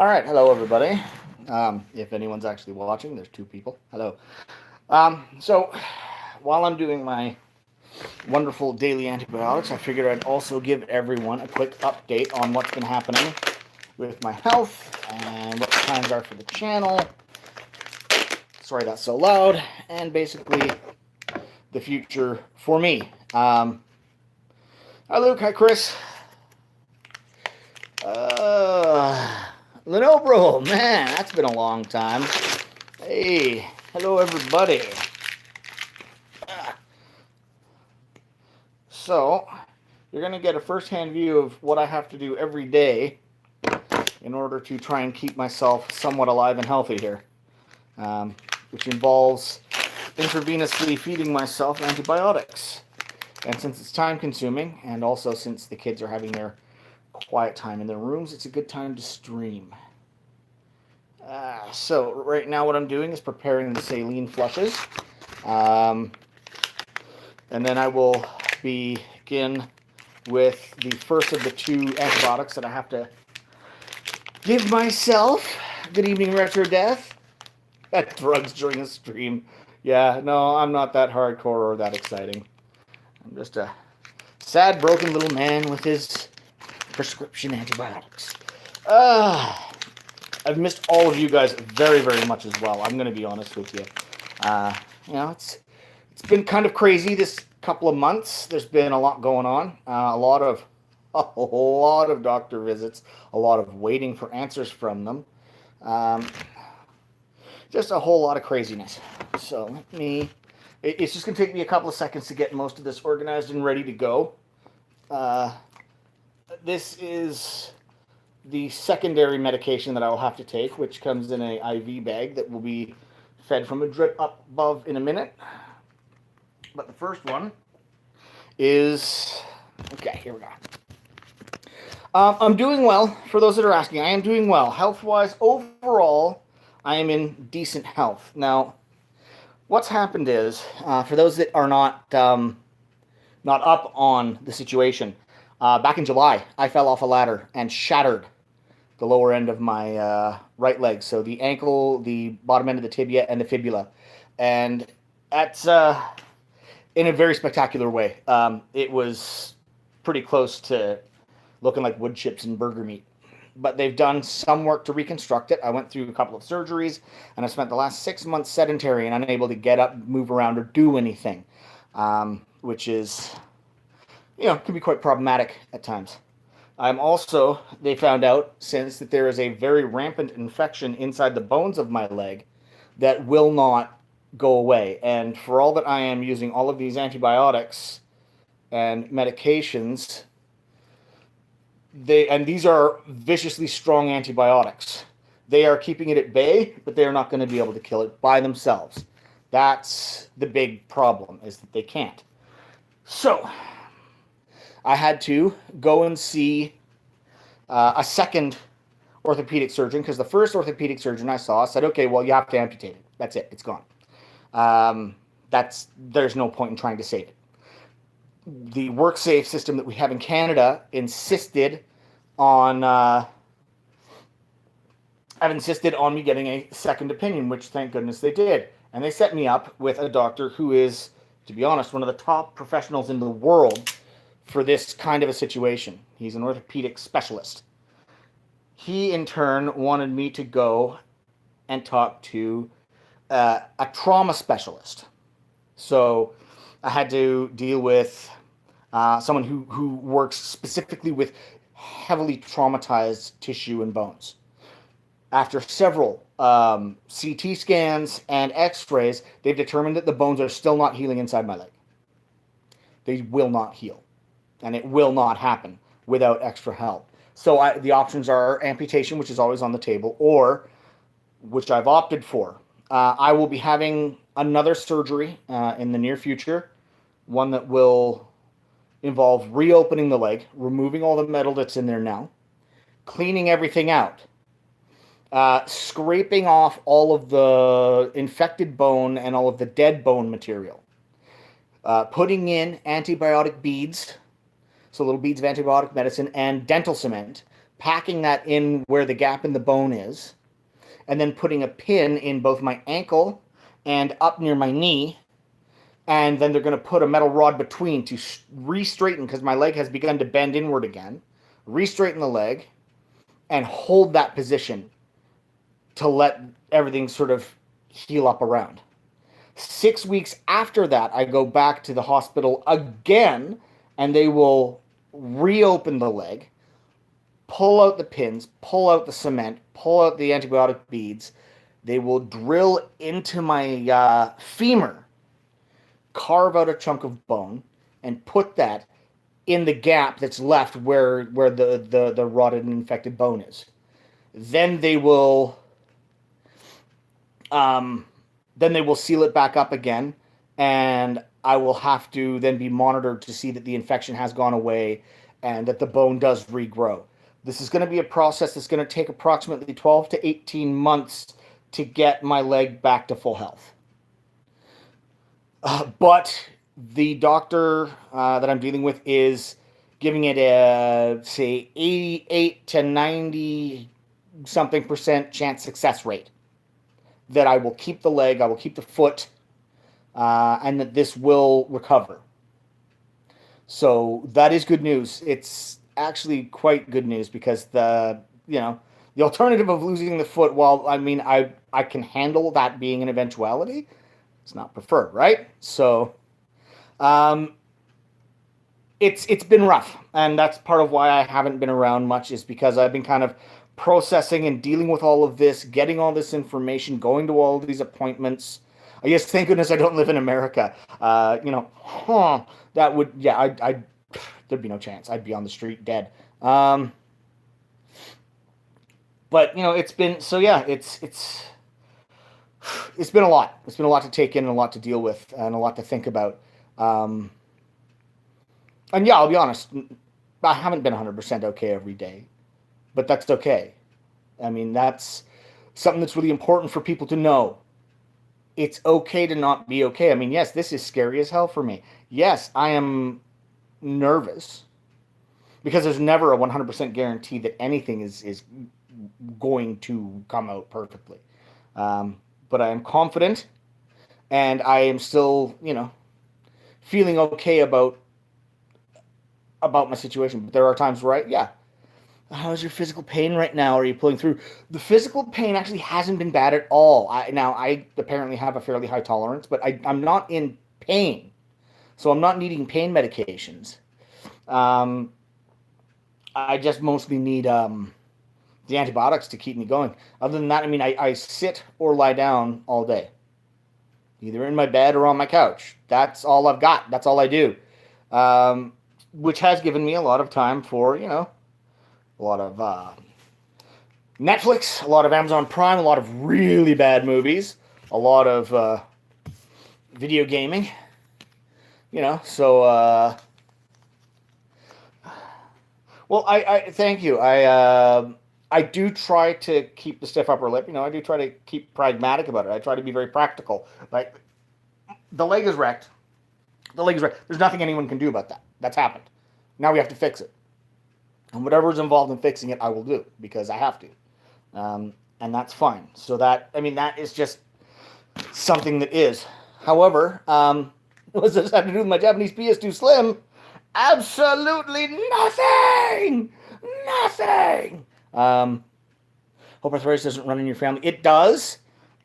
All right, hello everybody. If anyone's actually watching, there's two people. Hello. So, while I'm doing my wonderful daily antibiotics, I figured I'd also give everyone a quick update on what's been happening with my health and what the plans are for the channel. Sorry that's so loud, and basically the future for me. Hi Luke, hi Chris. Lenobro, man, that's been a long time. Hey, hello everybody. So, you're going to get a first-hand view of what I have to do every day in order to try and keep myself somewhat alive and healthy here, which involves intravenously feeding myself antibiotics. And since it's time-consuming, and also since the kids are having their quiet time in their rooms, it's a good time to stream. So right now what I'm doing is preparing the saline flushes. And then I will begin with the first of the two antibiotics that I have to give myself. Good evening, Retro Death. That drugs during a stream. Yeah, no, I'm not that hardcore or that exciting. I'm just a sad, broken little man with his prescription antibiotics. I've missed all of you guys very, very much as well. I'm going to be honest with you. It's been kind of crazy this couple of months. There's been a lot going on. A lot of doctor visits. A lot of waiting for answers from them. Just a whole lot of craziness. So it's just going to take me a couple of seconds to get most of this organized and ready to go. This is the secondary medication that I will have to take, which comes in a IV bag that will be fed from a drip up above in a minute. But the first one is... Okay, here we go. I'm doing well. For those that are asking, I am doing well. Health-wise, overall, I am in decent health. Now, what's happened is, for those that are not up on the situation, back in July, I fell off a ladder and shattered the lower end of my right leg. So the ankle, the bottom end of the tibia, and the fibula. And that's in a very spectacular way. It was pretty close to looking like wood chips and burger meat. But they've done some work to reconstruct it. I went through a couple of surgeries, and I spent the last 6 months sedentary and unable to get up, move around, or do anything, which is... can be quite problematic at times. They found out since that there is a very rampant infection inside the bones of my leg that will not go away. And for all that I am using all of these antibiotics and medications, these are viciously strong antibiotics. They are keeping it at bay, but they are not going to be able to kill it by themselves. That's the big problem, is that they can't. So I had to go and see a second orthopedic surgeon, because the first orthopedic surgeon I saw said, okay, well, you have to amputate it. That's it. It's gone. There's no point in trying to save it. The WorkSafe system that we have in Canada insisted on me getting a second opinion, which thank goodness they did. And they set me up with a doctor who is, to be honest, one of the top professionals in the world for this kind of a situation. He's an orthopedic specialist. He, in turn, wanted me to go and talk to a trauma specialist. So I had to deal with someone who works specifically with heavily traumatized tissue and bones. After several CT scans and x-rays, they've determined that the bones are still not healing inside my leg. They will not heal. And it will not happen without extra help. So the options are amputation, which is always on the table, or, which I've opted for, I will be having another surgery in the near future, one that will involve reopening the leg, removing all the metal that's in there now, cleaning everything out, scraping off all of the infected bone and all of the dead bone material, putting in antibiotic beads, so little beads of antibiotic medicine, and dental cement, packing that in where the gap in the bone is, and then putting a pin in both my ankle and up near my knee. And then they're going to put a metal rod between to re-straighten, because my leg has begun to bend inward again, re-straighten the leg and hold that position to let everything sort of heal up around. 6 weeks after that, I go back to the hospital again, and they will reopen the leg, pull out the pins, pull out the cement, pull out the antibiotic beads. They will drill into my femur, carve out a chunk of bone, and put that in the gap that's left where the rotted and infected bone is. Then they will seal it back up again, and I will have to then be monitored to see that the infection has gone away and that the bone does regrow. This is going to be a process that's going to take approximately 12 to 18 months to get my leg back to full health. But the doctor that I'm dealing with is giving it a, say, 88 to 90 something % chance success rate that I will keep the leg, I will keep the foot, and that this will recover. So that is good news. It's actually quite good news, because the alternative of losing the foot, while I can handle that being an eventuality, it's not preferred, right? So it's been rough, and that's part of why I haven't been around much, is because I've been kind of processing and dealing with all of this, getting all this information, going to all of these appointments. I guess, thank goodness I don't live in America. That would, I'd there'd be no chance. I'd be on the street dead. But it's been, so yeah, it's been a lot. It's been a lot to take in, and a lot to deal with, and a lot to think about. And yeah, I'll be honest, I haven't been 100% okay every day, but that's okay. I mean, that's something that's really important for people to know. It's okay to not be okay. I mean, yes, this is scary as hell for me. Yes, I am nervous, because there's never a 100% guarantee that anything is going to come out perfectly. But I am confident, and I am still, feeling okay about my situation. But there are times where how's your physical pain right now? Are you pulling through? The physical pain actually hasn't been bad at all. I apparently have a fairly high tolerance, but I'm not in pain, so I'm not needing pain medications. I just mostly need the antibiotics to keep me going. Other than that, I sit or lie down all day, either in my bed or on my couch. That's all I've got. That's all I do, which has given me a lot of time for, a lot of Netflix, a lot of Amazon Prime, a lot of really bad movies, a lot of video gaming, so... Well, I thank you. I do try to keep the stiff upper lip. I do try to keep pragmatic about it. I try to be very practical. Like, the leg is wrecked. There's nothing anyone can do about that. That's happened. Now we have to fix it. And whatever is involved in fixing it, I will do, because I have to. And that's fine. So that is just something that is. However, what does this have to do with my Japanese PS2 Slim? Absolutely nothing. Hope arthritis doesn't run in your family. It does,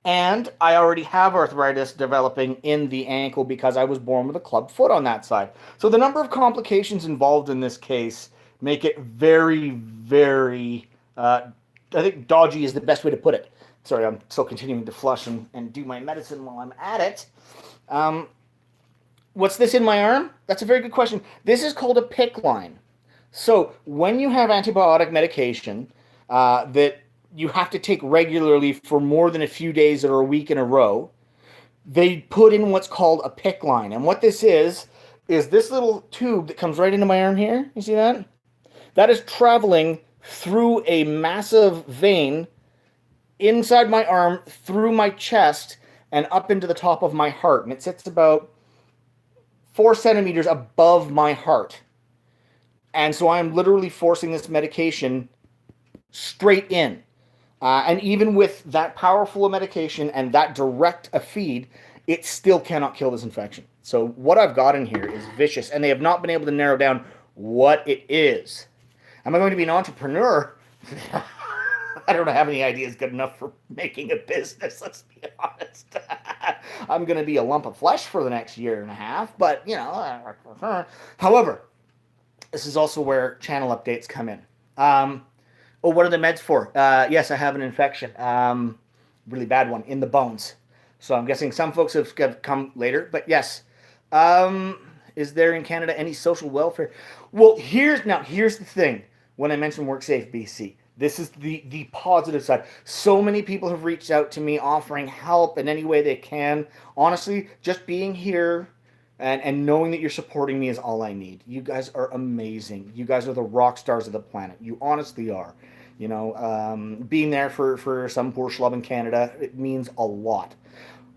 and I already have arthritis developing in the ankle because I was born with a club foot on that side. So the number of complications involved in this case make it very, very, I think dodgy is the best way to put it. Sorry, I'm still continuing to flush and do my medicine while I'm at it. What's this in my arm? That's a very good question. This is called a PICC line. So when you have antibiotic medication that you have to take regularly for more than a few days or a week in a row, they put in what's called a PICC line. And what this is this little tube that comes right into my arm here. You see that? That is traveling through a massive vein inside my arm, through my chest, and up into the top of my heart. And it sits about 4 centimeters above my heart. And so I'm literally forcing this medication straight in. And even with that powerful a medication and that direct a feed, it still cannot kill this infection. So what I've got in here is vicious, and they have not been able to narrow down what it is. Am I going to be an entrepreneur? I don't have any ideas good enough for making a business, let's be honest. I'm going to be a lump of flesh for the next year and a half, but, you know. However, this is also where channel updates come in. Oh, what are the meds for? Yes, I have an infection. Really bad one in the bones. So I'm guessing some folks have come later, but yes. Is there in Canada any social welfare? Well, here's the thing. When I mentioned WorkSafe BC, this is the positive side. So many people have reached out to me offering help in any way they can. Honestly, just being here and knowing that you're supporting me is all I need. You guys are amazing. You guys are the rock stars of the planet. You honestly are. You know, being there for some poor schlub in Canada, it means a lot.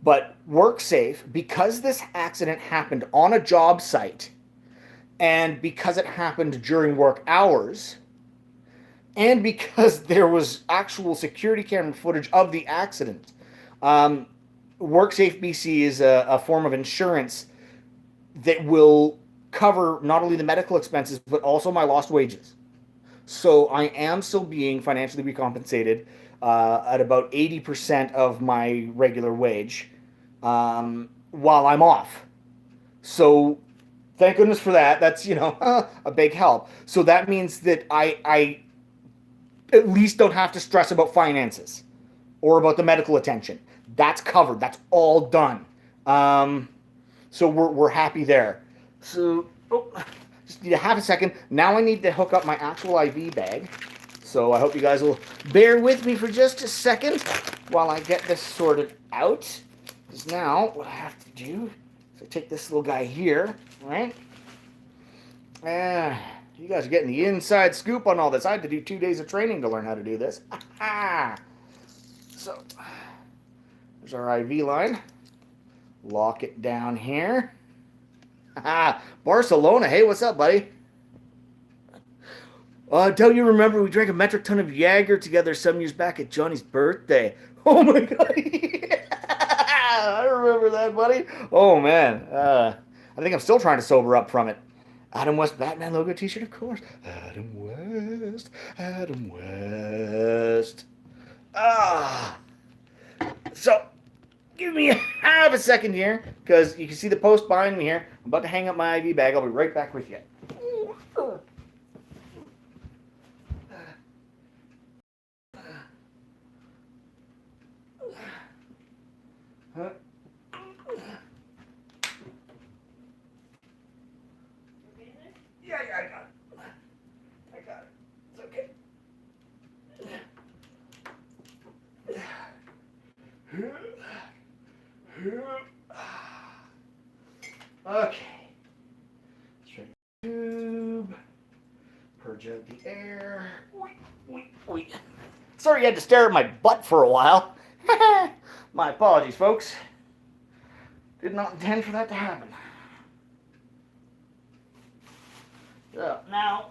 But WorkSafe, because this accident happened on a job site, and because it happened during work hours, and because there was actual security camera footage of the accident, WorkSafe BC is a form of insurance that will cover not only the medical expenses, but also my lost wages. So I am still being financially recompensated at about 80% of my regular wage while I'm off. So thank goodness for that. That's, you know, a big help. So that means that I at least don't have to stress about finances or about the medical attention. That's covered. That's all done. So we're happy there. So just need a half a second. Now I need to hook up my actual IV bag. So I hope you guys will bear with me for just a second while I get this sorted out. Because now what I have to do is I take this little guy here, right? You guys are getting the inside scoop on all this. I had to do 2 days of training to learn how to do this. So there's our IV line. Lock it down here. Barcelona. Hey, what's up, buddy? Don't you remember we drank a metric ton of Jaeger together some years back at Johnny's birthday? Oh my god. I remember that, buddy. Oh man. I think I'm still trying to sober up from it. Adam West Batman logo t-shirt, of course. Adam West. Adam West. So give me half a second here, because you can see the post behind me here. I'm about to hang up my IV bag. I'll be right back with you. Yeah, I got it. I got it. It's okay. Okay. Straight tube. Purge out the air. Sorry you had to stare at my butt for a while. My apologies, folks. Did not intend for that to happen. So, now,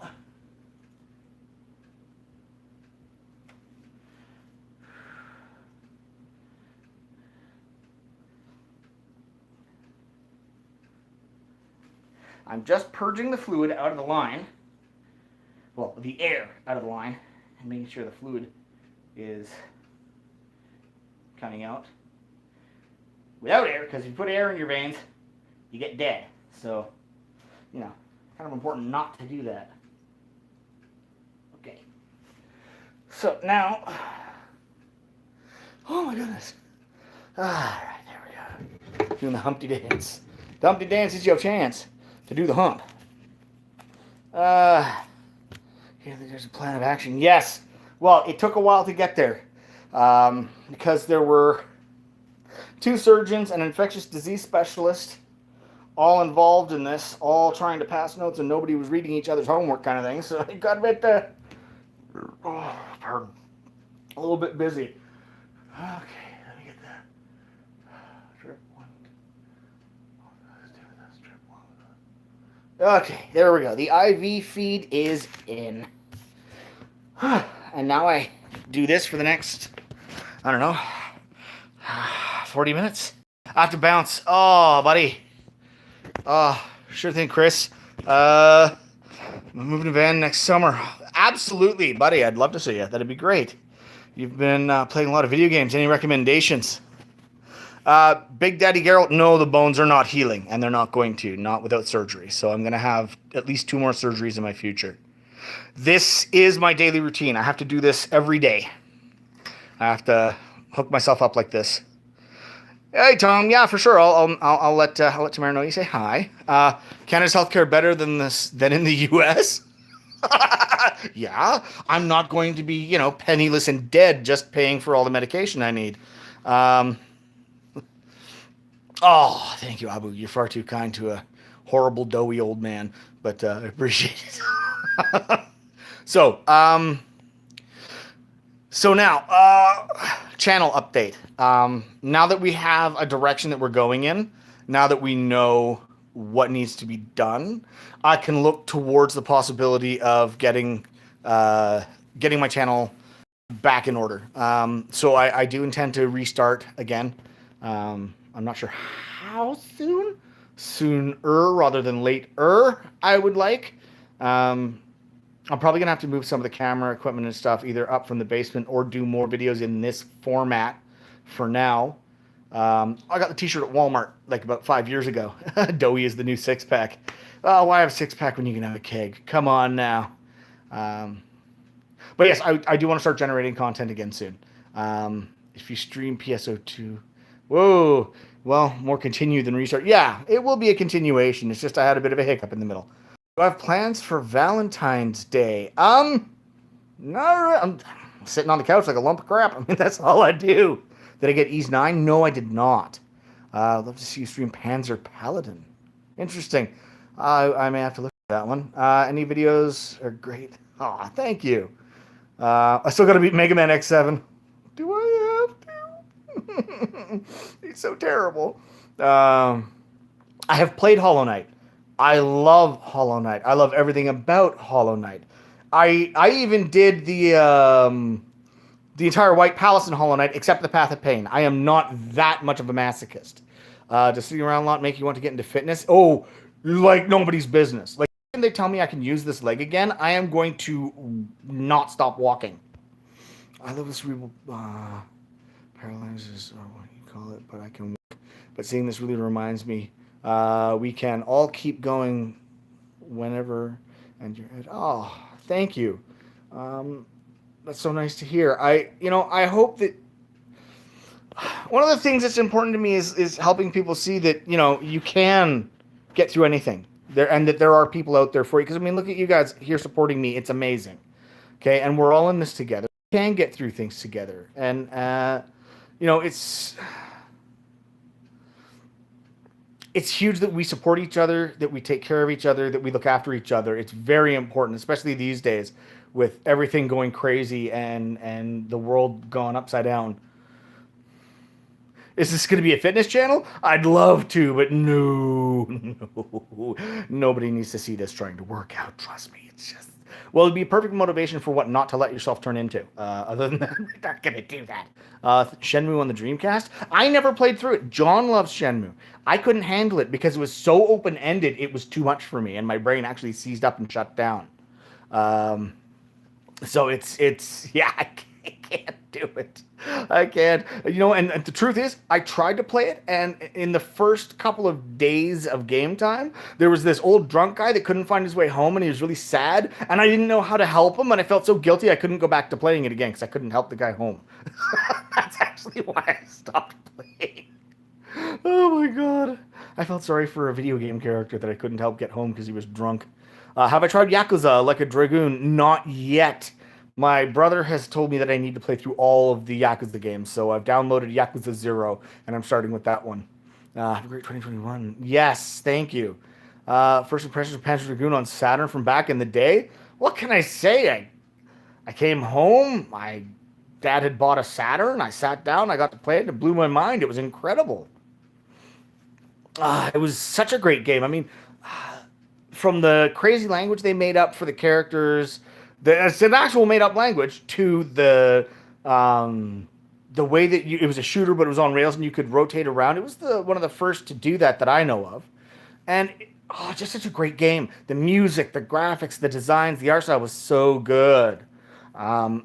I'm just purging the fluid out of the line. Well, the air out of the line, and making sure the fluid is coming out without air, because if you put air in your veins, you get dead. So, you know, kind of important not to do that. Okay. So now, oh my goodness. All right, there we go. Doing the Humpty Dance. The Humpty Dance is your chance to do the hump. Here, there's a plan of action. Yes. Well, it took a while to get there because there were 2 surgeons and an infectious disease specialist all involved in this, all trying to pass notes, and nobody was reading each other's homework kind of thing. So it got a bit, a little bit busy. Okay, let me get that. Strip 1. Let's do this. Strip 1. Okay, there we go. The IV feed is in. And now I do this for the next, I don't know, 40 minutes. I have to bounce. Oh, buddy. Oh, sure thing, Chris. I'm moving to van next summer. Absolutely, buddy. I'd love to see you. That'd be great. You've been playing a lot of video games. Any recommendations? Big Daddy Geralt, no, the bones are not healing, and they're not going to, not without surgery. So I'm going to have at least 2 more surgeries in my future. This is my daily routine. I have to do this every day. I have to hook myself up like this. Hey, Tom. Yeah, for sure. I'll let Tamara know you say hi. Canada's healthcare better than in the U.S.? Yeah, I'm not going to be, penniless and dead just paying for all the medication I need. Oh, thank you, Abu. You're far too kind to a horrible, doughy old man, but I appreciate it. So now, channel update. Now that we have a direction that we're going in, now that we know what needs to be done, I can look towards the possibility of getting my channel back in order. So I do intend to restart again. I'm not sure how soon. Sooner rather than later, I would like. I'm probably going to have to move some of the camera equipment and stuff either up from the basement or do more videos in this format for now. I got the t-shirt at Walmart like about 5 years ago. Doughy is the new six-pack. Oh, why have a six-pack when you can have a keg? Come on now. But yes, I do want to start generating content again soon. If you stream PSO2... Whoa. Well, more continue than restart. Yeah, it will be a continuation. It's just I had a bit of a hiccup in the middle. Do I have plans for Valentine's Day? No, I'm sitting on the couch like a lump of crap. I mean, that's all I do. Did I get Ease 9? No, I did not. I'd love to see you stream Panzer Paladin. Interesting. I may have to look at that one. Any videos are great. Oh, thank you. I still got to beat Mega Man X7. Do I have to? He's so terrible. I have played Hollow Knight. I love Hollow Knight. I love everything about Hollow Knight. I even did the entire White Palace in Hollow Knight, except the Path of Pain. I am not that much of a masochist. Does sitting around a lot make you want to get into fitness? Oh, like nobody's business. Like, when they tell me I can use this leg again, I am going to not stop walking. I love this cerebral paralysis, or what you call it, but I can walk. But seeing this really reminds me, we can all keep going whenever, and you're at, oh, thank you. That's so nice to hear. I hope that one of the things that's important to me is helping people see that, you can get through anything there, and that there are people out there for you. Because, I mean, look at you guys here supporting me. It's amazing. Okay. And we're all in this together. We can get through things together. And, it's huge that we support each other, that we take care of each other, that we look after each other. It's very important, especially these days with everything going crazy and the world gone upside down. Is this going to be a fitness channel? I'd love to, but no. Nobody needs to see this trying to work out. Trust me. It's just, well, it'd be a perfect motivation for what not to let yourself turn into. Other than that, we're not going to do that. Shenmue on the Dreamcast. I never played through it. John loves Shenmue. I couldn't handle it because it was so open-ended. It was too much for me, and my brain actually seized up and shut down. So it's yeah, I can't do it. I can't. And the truth is, I tried to play it, and in the first couple of days of game time, there was this old drunk guy that couldn't find his way home, and he was really sad, and I didn't know how to help him, and I felt so guilty I couldn't go back to playing it again because I couldn't help the guy home. That's actually why I stopped playing. Oh my god. I felt sorry for a video game character that I couldn't help get home because he was drunk. Have I tried Yakuza Like a Dragoon? Not yet. My brother has told me that I need to play through all of the Yakuza games, so I've downloaded Yakuza 0, and I'm starting with that one. Have a great 2021. Yes, thank you. First impressions of Panzer Dragoon on Saturn from back in the day? What can I say? I came home, my dad had bought a Saturn, I sat down, I got to play it, and it blew my mind. It was incredible. It was such a great game. I mean, from the crazy language they made up for the characters, It's an actual made-up language to the way that it was a shooter, but it was on rails and you could rotate around. It was one of the first to do that I know of, and just such a great game. The music, the graphics, the designs, the art style was so good.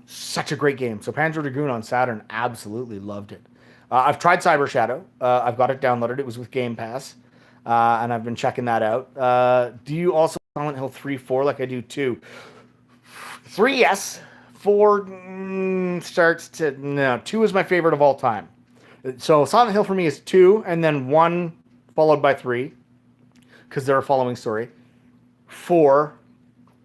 Such a great game. So Panzer Dragoon on Saturn, absolutely loved it. I've tried Cyber Shadow. I've got it downloaded. It was with Game Pass, and I've been checking that out. Do you also Silent Hill 3, 4 like I do 2? 3, yes. 4 starts to no. 2 is my favorite of all time. So Silent Hill for me is 2, and then 1 followed by 3, because they're a following story. 4,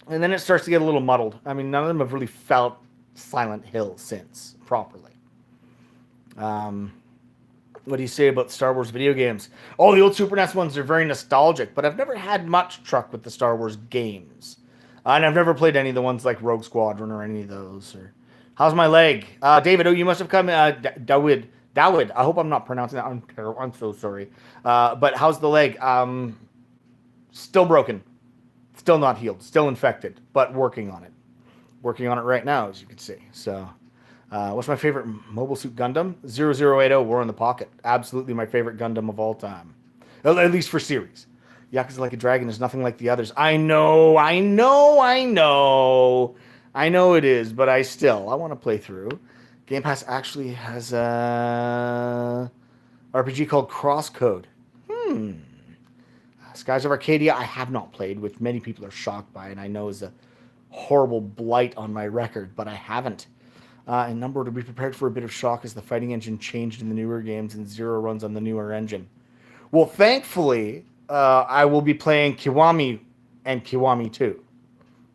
and then it starts to get a little muddled. I mean, none of them have really felt Silent Hill since properly. What do you say about Star Wars video games? Oh, the old Super NES ones are very nostalgic, but I've never had much truck with the Star Wars games. And I've never played any of the ones like Rogue Squadron or any of those. Or how's my leg? David, you must have come. Dawid. I hope I'm not pronouncing that. I'm so sorry. But how's the leg? Still broken. Still not healed. Still infected, but working on it. Working on it right now, as you can see. So, what's my favorite Mobile Suit Gundam? 0080 War in the Pocket. Absolutely my favorite Gundam of all time. At least for series. Yakuza Like a Dragon is nothing like the others. I know it is, but I want to play through. Game Pass actually has a RPG called Crosscode. Skies of Arcadia I have not played, which many people are shocked by, and I know is a horrible blight on my record, but I haven't. And number to be prepared for a bit of shock as the fighting engine changed in the newer games and Zero runs on the newer engine. Well, thankfully, I will be playing Kiwami and Kiwami 2,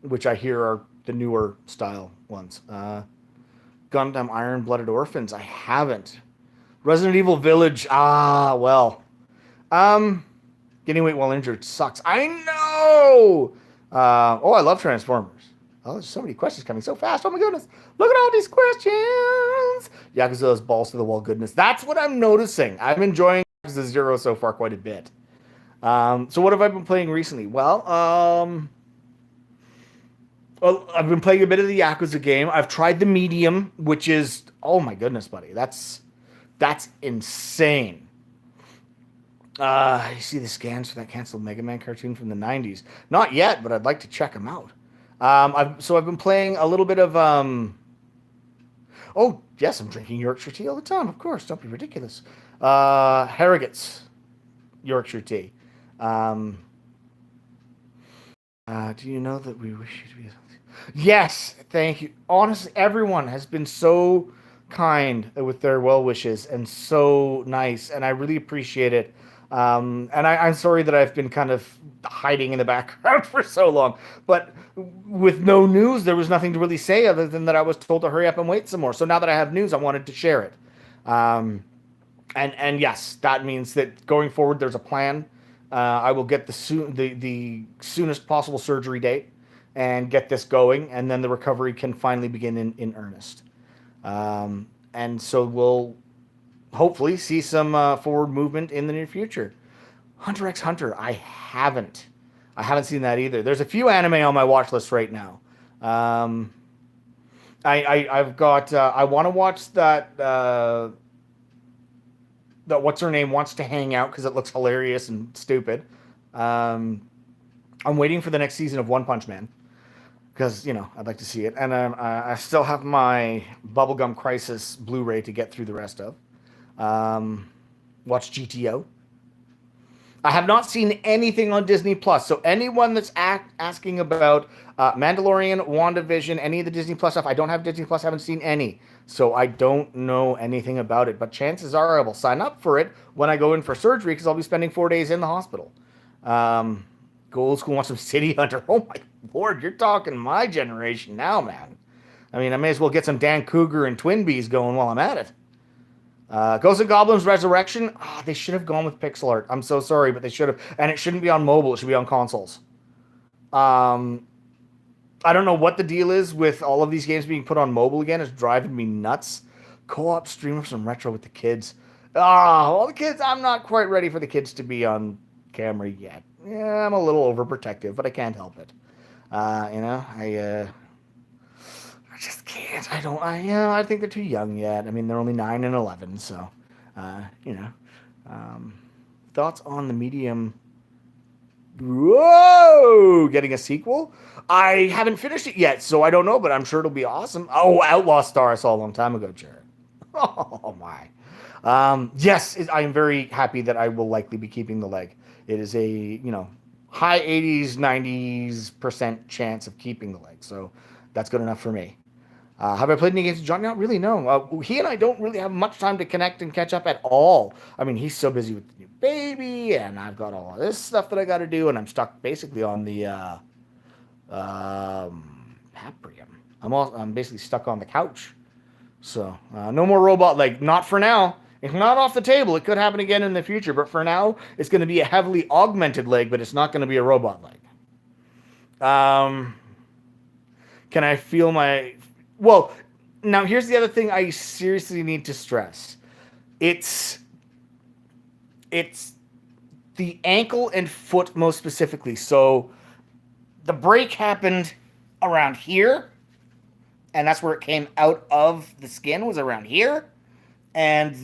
which I hear are the newer style ones. Gundam Iron-Blooded Orphans, I haven't. Resident Evil Village, getting weight while injured sucks. I know! I love Transformers. Oh, there's so many questions coming so fast. Oh my goodness. Look at all these questions. Yakuza's balls to the wall goodness. That's what I'm noticing. I'm enjoying Yakuza 0 so far quite a bit. So what have I been playing recently? Well, I've been playing a bit of the Yakuza game. I've tried the medium, which is, oh my goodness, buddy. That's insane. You see the scans for that canceled Mega Man cartoon from the 90s. Not yet, but I'd like to check them out. I've been playing a little bit of, oh, yes, I'm drinking Yorkshire tea all the time, of course. Don't be ridiculous. Harrogate's Yorkshire tea. Do you know that we wish you to be... Yes, thank you. Honestly, everyone has been so kind with their well wishes and so nice, and I really appreciate it. And I'm sorry that I've been kind of hiding in the background for so long, but with no news, there was nothing to really say other than that I was told to hurry up and wait some more. So now that I have news, I wanted to share it. And yes, that means that going forward, there's a plan. I will get the soonest possible surgery date and get this going, and then the recovery can finally begin in earnest. And so we'll hopefully see some forward movement in the near future. Hunter x Hunter, I haven't seen that either. There's a few anime on my watch list right now. I've got I want to watch that what's her name wants to hang out because it looks hilarious and stupid. I'm waiting for the next season of One Punch Man because I'd like to see it, and I still have my Bubblegum Crisis Blu-ray to get through the rest of. Watch GTO. I have not seen anything on Disney Plus, so anyone that's asking about Mandalorian, WandaVision, any of the Disney Plus stuff, I don't have Disney Plus, haven't seen any, so I don't know anything about it, but chances are I will sign up for it when I go in for surgery, because I'll be spending 4 days in the hospital. Go old school, want some City Hunter. Oh my lord, you're talking my generation now, man. I mean, I may as well get some Dan Cougar and Twin Bees going while I'm at it. Ghosts and Goblins Resurrection. They should have gone with pixel art. I'm so sorry, but they should have. And it shouldn't be on mobile. It should be on consoles. I don't know what the deal is with all of these games being put on mobile again. It's driving me nuts. Co-op stream of some retro with the kids. Well, the kids, I'm not quite ready for the kids to be on camera yet. Yeah, I'm a little overprotective, but I can't help it. I don't. I think they're too young yet. I mean, they're only 9 and 11, so you know. Um, Thoughts on the medium? Whoa! Getting a sequel? I haven't finished it yet, so I don't know, but I'm sure it'll be awesome. Oh, Outlaw Star I saw a long time ago, Jared. Oh my. Yes, I am very happy that I will likely be keeping the leg. It is a, high 80s, 90s% chance of keeping the leg, so that's good enough for me. Have I played any games with John? Not really, no. He and I don't really have much time to connect and catch up at all. I mean, he's so busy with the new baby, and I've got all of this stuff that I got to do, and I'm stuck basically on the Paprium. I'm basically stuck on the couch. So, no more robot leg. Not for now. It's not off the table. It could happen again in the future, but for now, it's going to be a heavily augmented leg, but it's not going to be a robot leg. Can I feel my... Well, now here's the other thing I seriously need to stress. It's the ankle and foot most specifically. So the break happened around here, and that's where it came out of the skin, was around here. And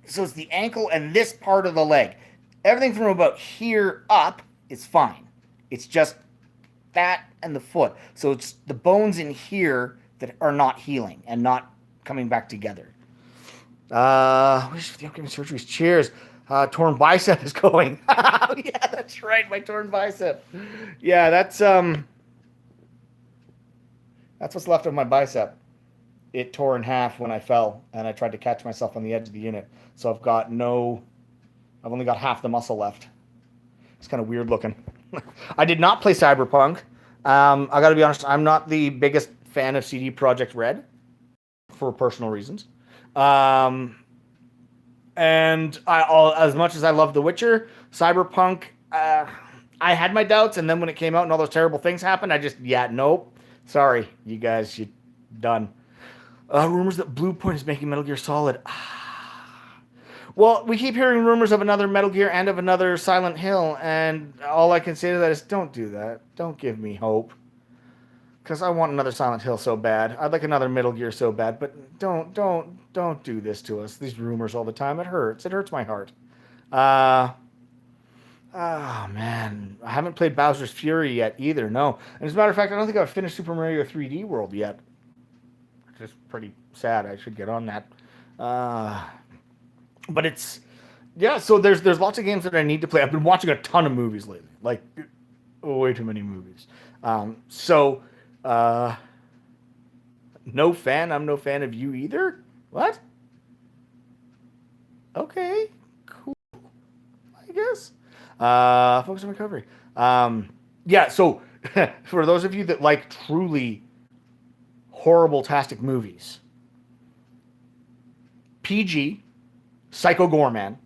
so it's the ankle and this part of the leg. Everything from about here up is fine. It's just that and the foot. So it's the bones in here that are not healing and not coming back together. Wish for the upcoming surgeries. Cheers. Torn bicep is going. Yeah, that's right. My torn bicep. Yeah, that's what's left of my bicep. It tore in half when I fell, and I tried to catch myself on the edge of the unit. So I've only got half the muscle left. It's kind of weird looking. I did not play Cyberpunk. I got to be honest, I'm not the biggest fan of CD Projekt Red for personal reasons. And as much as I love The Witcher, Cyberpunk, I had my doubts, and then when it came out and all those terrible things happened, nope. Sorry, you guys, you're done. Rumors that Bluepoint is making Metal Gear Solid. Well, we keep hearing rumors of another Metal Gear and of another Silent Hill, and all I can say to that is don't do that. Don't give me hope. Because I want another Silent Hill so bad. I'd like another Metal Gear so bad, but don't do this to us. These rumors all the time. It hurts. It hurts my heart. Oh, man. I haven't played Bowser's Fury yet either, no. And as a matter of fact, I don't think I've finished Super Mario 3D World yet. Which is pretty sad. I should get on that. But it's... Yeah, so there's lots of games that I need to play. I've been watching a ton of movies lately. Like, way too many movies. No fan. I'm no fan of you either. What? Okay, cool. I guess. Focus on recovery. Yeah. So for those of you that like truly horrible-tastic movies, PG, Psycho Goreman.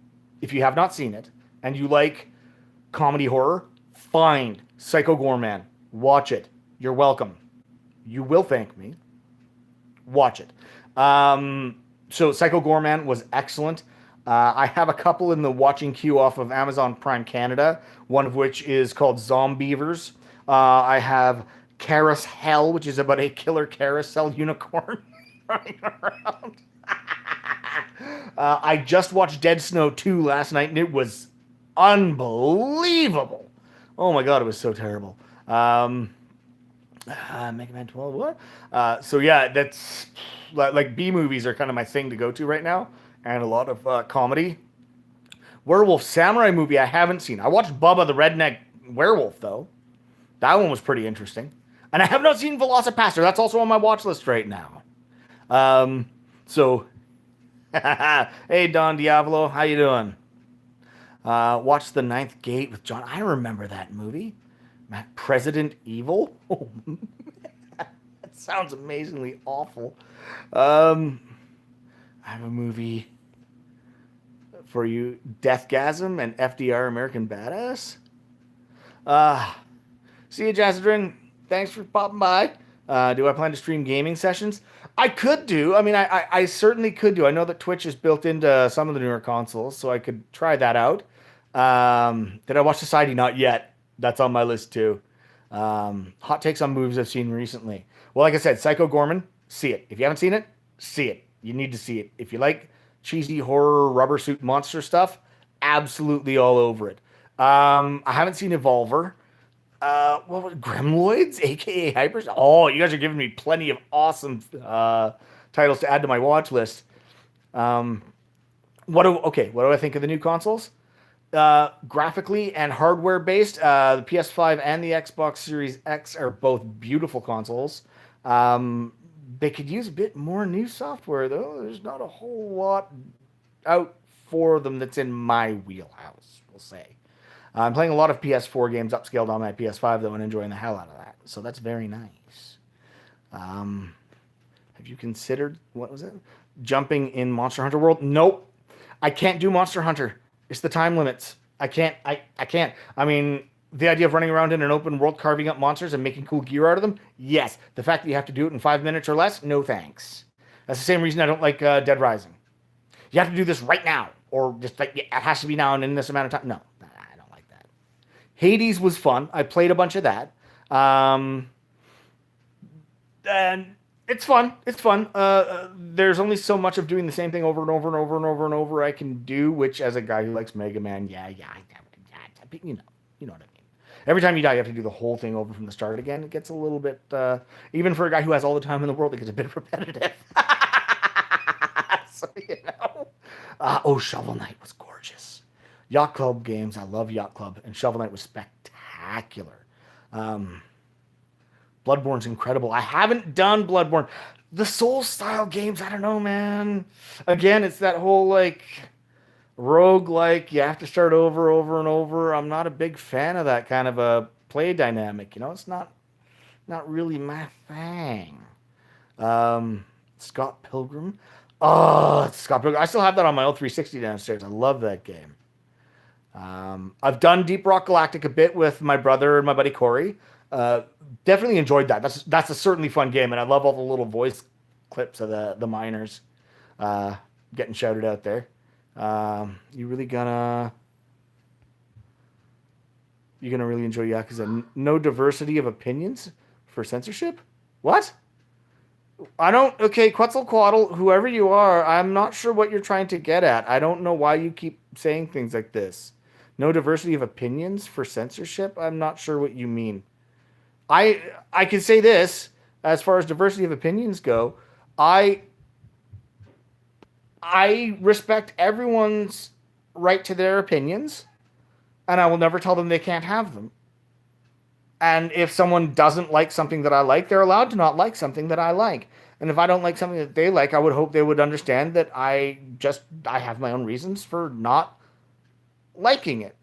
If you have not seen it and you like comedy horror, find Psycho Goreman. Watch it. You're welcome. You will thank me. Watch it. So Psycho Goreman was excellent. I have a couple in the watching queue off of Amazon Prime Canada, one of which is called Zombievers. I have Carousel Hell, which is about a killer carousel unicorn running around. I just watched Dead Snow 2 last night, and it was unbelievable. Oh my god, it was so terrible. Mega Man 12, what? So yeah, that's like B movies are kind of my thing to go to right now, and a lot of comedy. Werewolf Samurai movie I haven't seen. I watched Bubba the Redneck Werewolf though. That one was pretty interesting. And I have not seen Velocipaster. That's also on my watch list right now. Hey Don Diablo, how you doing? Watch The Ninth Gate with John. I remember that movie. President Evil. Oh, that sounds amazingly awful. I have a movie for you, Deathgasm and FDR American Badass. See you, Jazzadrin. Thanks for popping by. Do I plan to stream gaming sessions? I could do. I mean, I certainly could do. I know that Twitch is built into some of the newer consoles, so I could try that out. Did I watch Society? Not yet. That's on my list too. Hot takes on movies I've seen recently. Well, like I said, Psycho Gorman, see it. If you haven't seen it, see it. You need to see it. If you like cheesy horror rubber suit monster stuff, absolutely all over it. I haven't seen Evolver. What was Gremloids, aka Hypers? Oh, you guys are giving me plenty of awesome titles to add to my watch list. Um, what do I think of the new consoles? Graphically and hardware based, the PS5 and the Xbox Series X are both beautiful consoles. They could use a bit more new software though. There's not a whole lot out for them that's in my wheelhouse, we'll say. I'm playing a lot of PS4 games upscaled on my PS5 though and enjoying the hell out of that. So that's very nice. Have you considered, what was it? Jumping in Monster Hunter World? Nope. I can't do Monster Hunter. It's the time limits. I can't. I can't. I mean, the idea of running around in an open world, carving up monsters and making cool gear out of them, yes. The fact that you have to do it in 5 minutes or less, no thanks. That's the same reason I don't like Dead Rising. You have to do this right now, or just like it has to be now and in this amount of time. No, I don't like that. Hades was fun. I played a bunch of that. And it's fun. It's fun. There's only so much of doing the same thing over and over and over and over and over I can do, which as a guy who likes Mega Man, you know what I mean. Every time you die, you have to do the whole thing over from the start again. It gets a little bit, even for a guy who has all the time in the world, it gets a bit repetitive. So, you know. Shovel Knight was gorgeous. Yacht Club games, I love Yacht Club, and Shovel Knight was spectacular. Bloodborne's incredible. I haven't done Bloodborne. The Soul-style games, I don't know, man. Again, it's that whole, like, rogue-like, you have to start over and over. I'm not a big fan of that kind of a play dynamic. You know, it's not really my thing. Scott Pilgrim. Oh, Scott Pilgrim. I still have that on my old 360 downstairs. I love that game. I've done Deep Rock Galactic a bit with my brother and my buddy Corey. Definitely enjoyed that. That's a certainly fun game, and I love all the little voice clips of the miners getting shouted out there. You gonna really enjoy Yakuza? No diversity of opinions for censorship? What? I don't. Okay, Quetzalcoatl, whoever you are, I'm not sure what you're trying to get at. I don't know why you keep saying things like this. No diversity of opinions for censorship? I'm not sure what you mean. I can say this, as far as diversity of opinions go, I respect everyone's right to their opinions, and I will never tell them they can't have them. And if someone doesn't like something that I like, they're allowed to not like something that I like. And if I don't like something that they like, I would hope they would understand that I have my own reasons for not liking it.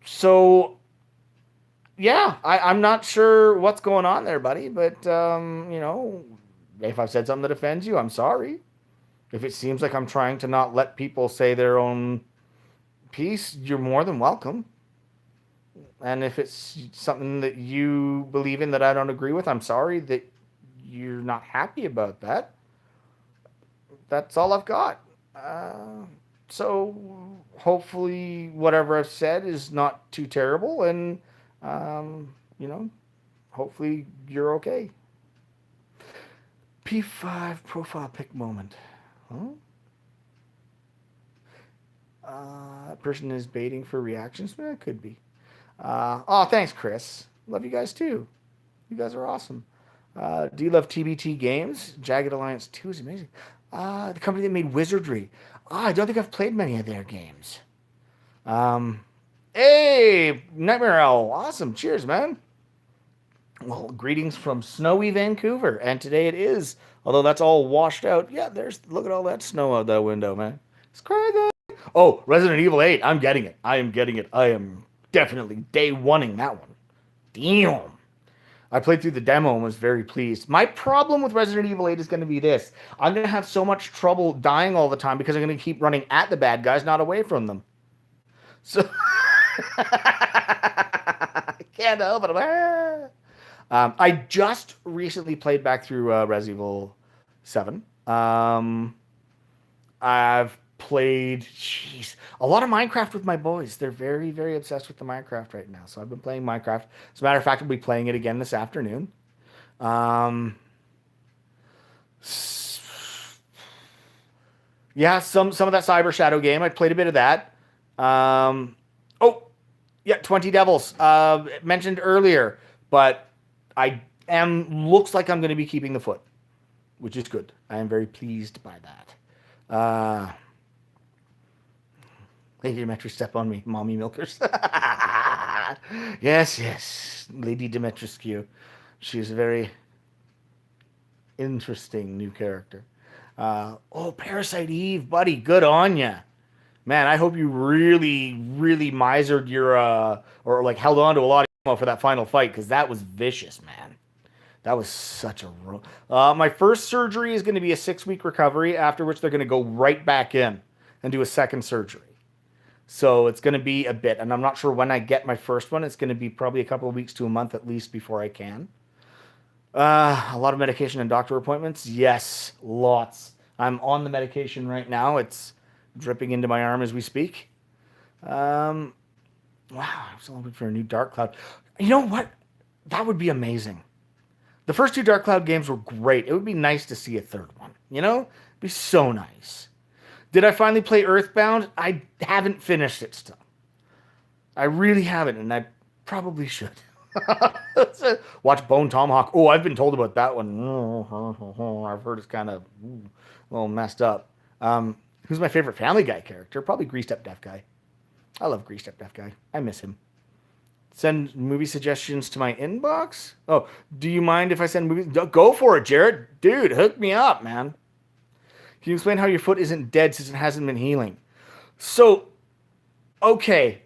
So yeah, I'm not sure what's going on there, buddy, but you know, if I've said something that offends you, I'm sorry. If it seems like I'm trying to not let people say their own piece, you're more than welcome. And if it's something that you believe in that I don't agree with, I'm sorry that you're not happy about that. That's all I've got. So hopefully whatever I've said is not too terrible, and you know, hopefully you're okay. P5 profile pic moment. Huh? That person is baiting for reactions. It could be. Thanks, Chris. Love you guys too. You guys are awesome. Do you love TBT Games? Jagged Alliance 2 is amazing. The company that made Wizardry. I don't think I've played many of their games. Hey, Nightmare Owl. Awesome. Cheers, man. Well, greetings from snowy Vancouver. And today it is. Although that's all washed out. Yeah, look at all that snow out that window, man. It's crazy. Oh, Resident Evil 8. I'm getting it. I am getting it. I am definitely day oneing that one. Damn. I played through the demo and was very pleased. My problem with Resident Evil 8 is going to be this. I'm going to have so much trouble dying all the time because I'm going to keep running at the bad guys, not away from them. So I can't help it. I just recently played back through Resident Evil 7. I've played a lot of Minecraft with my boys. They're very, very obsessed with the Minecraft right now. So I've been playing Minecraft. As a matter of fact, I'll be playing it again this afternoon. Um, yeah, some of that Cyber Shadow game. I played a bit of that. Oh, yeah, 20 Devils. Mentioned earlier, but I am looks like I'm going to be keeping the foot, which is good. I am very pleased by that. Lady Demetrius, step on me, mommy milkers. Yes, yes, Lady Demetrescu. She's a very interesting new character. Oh, Parasite Eve, buddy, good on ya. Man, I hope you really, really misered your, or like held on to a lot of ammo for that final fight, because that was vicious, man. That was such a. My first surgery is going to be a 6-week recovery, after which they're going to go right back in and do a second surgery. So it's going to be a bit, and I'm not sure when I get my first one. It's going to be probably a couple of weeks to a month at least before I can. A lot of medication and doctor appointments. Yes, lots. I'm on the medication right now. It's dripping into my arm as we speak. Wow, I'm still looking for a new Dark Cloud. You know what? That would be amazing. The first 2 Dark Cloud games were great. It would be nice to see a third one. You know? It'd be so nice. Did I finally play Earthbound? I haven't finished it still. I really haven't, and I probably should. Watch Bone Tomahawk. Oh, I've been told about that one. I've heard it's kind of a little messed up. Who's my favorite Family Guy character? Probably Greased Up Deaf Guy. I love Greased Up Deaf Guy. I miss him. Send movie suggestions to my inbox? Oh, do you mind if I send movies? Go for it, Jared. Dude, hook me up, man. Can you explain how your foot isn't dead since it hasn't been healing? So, okay.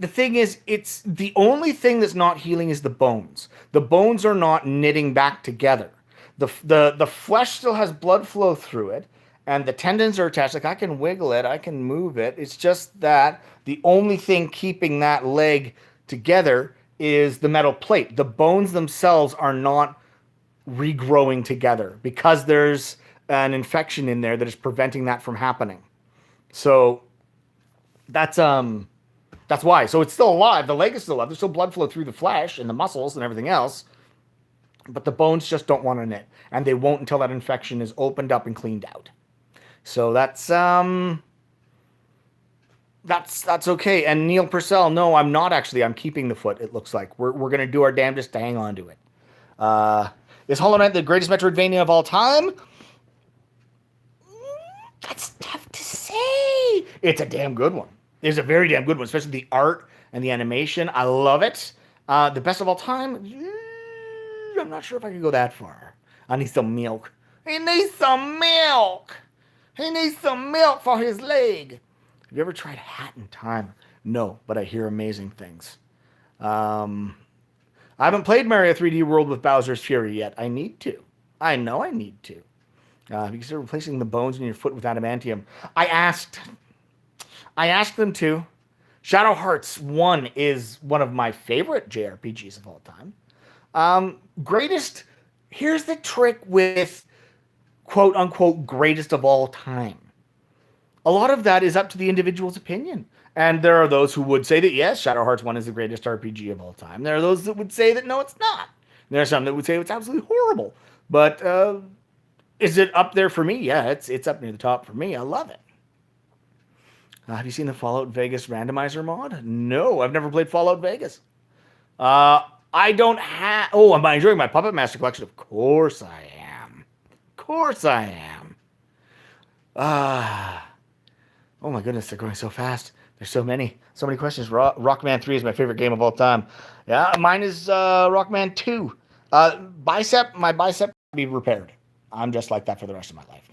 The thing is, it's the only thing that's not healing is the bones. The bones are not knitting back together. The flesh still has blood flow through it, and the tendons are attached. Like, I can wiggle it, I can move it. It's just that the only thing keeping that leg together is the metal plate. The bones themselves are not regrowing together because there's an infection in there that is preventing that from happening. So that's why. So it's still alive. The leg is still alive. There's still blood flow through the flesh and the muscles and everything else. But the bones just don't want to knit. And they won't until that infection is opened up and cleaned out. So that's okay. And Neil Purcell, no, I'm not actually. I'm keeping the foot, it looks like. We're going to do our damnedest to hang on to it. Is Hollow Knight the greatest Metroidvania of all time? That's tough to say. It's a damn good one. It's a very damn good one, especially the art and the animation. I love it. The best of all time? I'm not sure if I could go that far. I need some milk. He needs some milk. He needs some milk for his leg. Have you ever tried Hat in Time? No, but I hear amazing things. I haven't played Mario 3D World with Bowser's Fury yet. I need to. I know I need to. Because they're replacing the bones in your foot with adamantium. I asked them to. Shadow Hearts 1 is one of my favorite JRPGs of all time. Greatest, here's the trick with quote unquote greatest of all time. A lot of that is up to the individual's opinion. And there are those who would say that, yes, Shadow Hearts 1 is the greatest RPG of all time. There are those that would say that, no, it's not. There are some that would say it's absolutely horrible. But is it up there for me? Yeah, it's up near the top for me. I love it. Have you seen the Fallout Vegas randomizer mod? No, I've never played Fallout Vegas. I don't have... Oh, am I enjoying my Puppet Master collection? Of course I am. Of course I am. Oh my goodness, they're going so fast. There's so many questions. Rockman 3 is my favorite game of all time. Yeah, mine is Rockman 2. My bicep can be repaired. I'm just like that for the rest of my life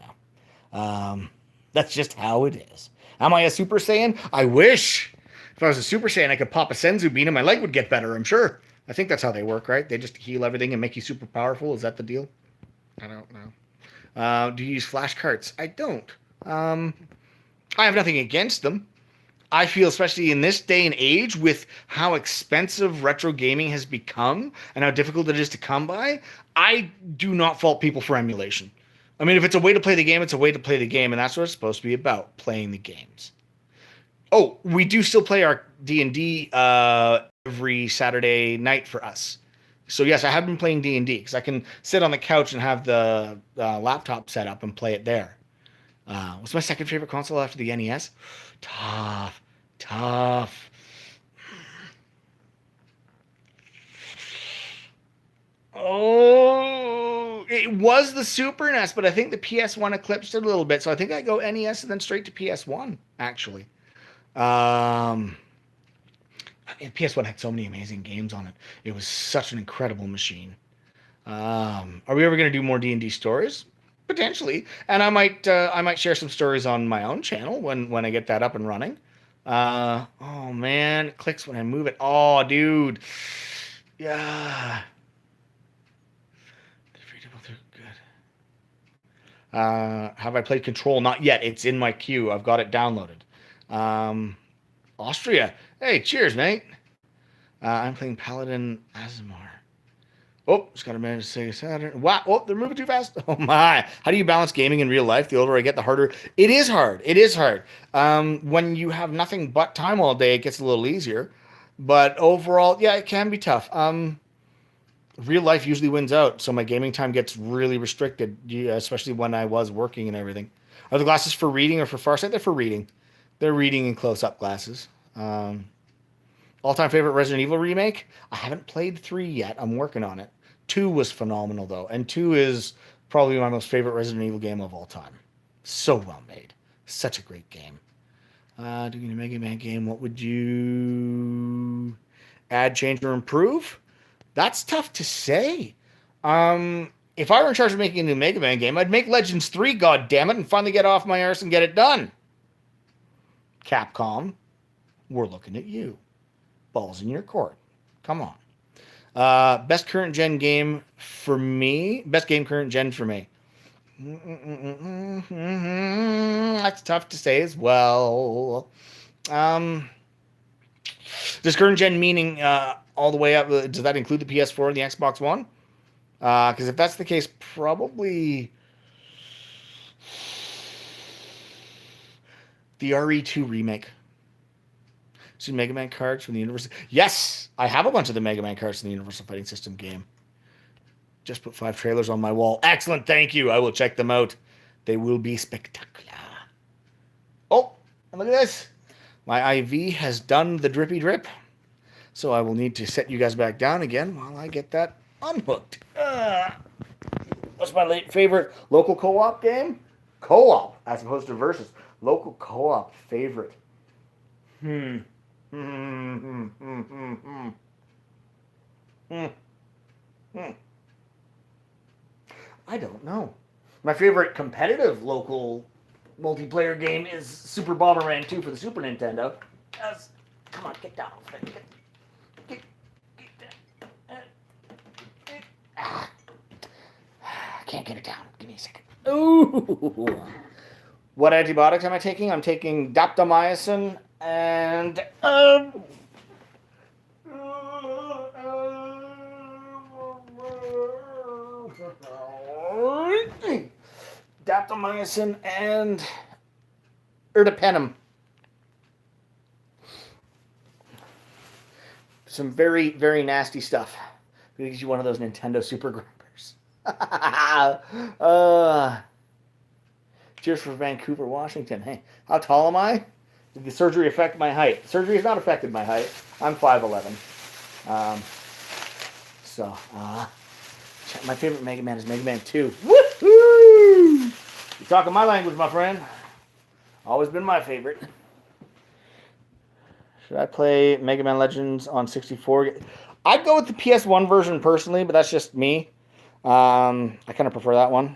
now. That's just how it is. Am I a Super Saiyan? I wish. If I was a Super Saiyan, I could pop a Senzu bean and my leg would get better, I'm sure. I think that's how they work, right? They just heal everything and make you super powerful. Is that the deal? I don't know. Do you use flashcards? I don't. I have nothing against them. I feel, especially in this day and age, with how expensive retro gaming has become and how difficult it is to come by, I do not fault people for emulation. I mean, if it's a way to play the game, it's a way to play the game, and that's what it's supposed to be about, playing the games. Oh, we do still play our D&D every Saturday night for us. So yes, I have been playing D&D because I can sit on the couch and have the laptop set up and play it there. What's my second favorite console after the NES? Tough, tough. Oh, it was the Super NES, but I think the PS1 eclipsed it a little bit. So I think I go NES and then straight to PS1, actually. Um, PS1 had so many amazing games on it. It was such an incredible machine. Are we ever going to do more D&D stories? Potentially, and I might share some stories on my own channel when I get that up and running. Oh man, it clicks when I move it. Oh, dude, yeah. Good. Have I played Control? Not yet. It's in my queue. I've got it downloaded. Um, Austria. Hey, cheers, mate. I'm playing Paladin Azamar. Oh, just got to manage to say Saturn. Wow. Oh, they're moving too fast. Oh my. How do you balance gaming in real life? The older I get, the harder. It is hard. It is hard. When you have nothing but time all day, it gets a little easier. But overall, yeah, it can be tough. Real life usually wins out, so my gaming time gets really restricted, especially when I was working and everything. Are the glasses for reading or for farsight? They're for reading. They're reading and close-up glasses. All-time favorite Resident Evil remake? I haven't played 3 yet. I'm working on it. 2 was phenomenal, though. And 2 is probably my most favorite Resident Evil game of all time. So well made. Such a great game. Doing a Mega Man game, what would you add, change, or improve? That's tough to say. If I were in charge of making a new Mega Man game, I'd make Legends 3, goddammit, and finally get off my arse and get it done. Capcom, we're looking at you. Balls in your court. Come on. Best current gen game for me. Best game current gen for me. That's tough to say as well. Does current gen meaning all the way up? Does that include the PS4 and the Xbox One? Because if that's the case, probably the RE2 remake. So Mega Man cards from the Universal. Yes, I have a bunch of the Mega Man cards from the Universal Fighting System game. Just put 5 trailers on my wall. Excellent, thank you. I will check them out. They will be spectacular. Oh, and look at this. My IV has done the drippy drip. So I will need to set you guys back down again while I get that unhooked. What's my favorite local co-op game? Co-op, as opposed to versus. Local co-op favorite. I don't know. My favorite competitive local multiplayer game is Super Bomberman 2 for the Super Nintendo. Come on, get down. Get down. Can't get it down. Give me a second. Ooh. What antibiotics am I taking? I'm taking daptomycin and daptomycin and ertapenem. Some very, very nasty stuff. It gives you one of those Nintendo Super Grabbers. Cheers for Vancouver, Washington. Hey, how tall am I? Did the surgery affect my height? Surgery has not affected my height. I'm 5'11". My favorite Mega Man is Mega Man 2. Woohoo! You're talking my language, my friend. Always been my favorite. Should I play Mega Man Legends on 64? I'd go with the PS1 version personally, but that's just me. I kind of prefer that one.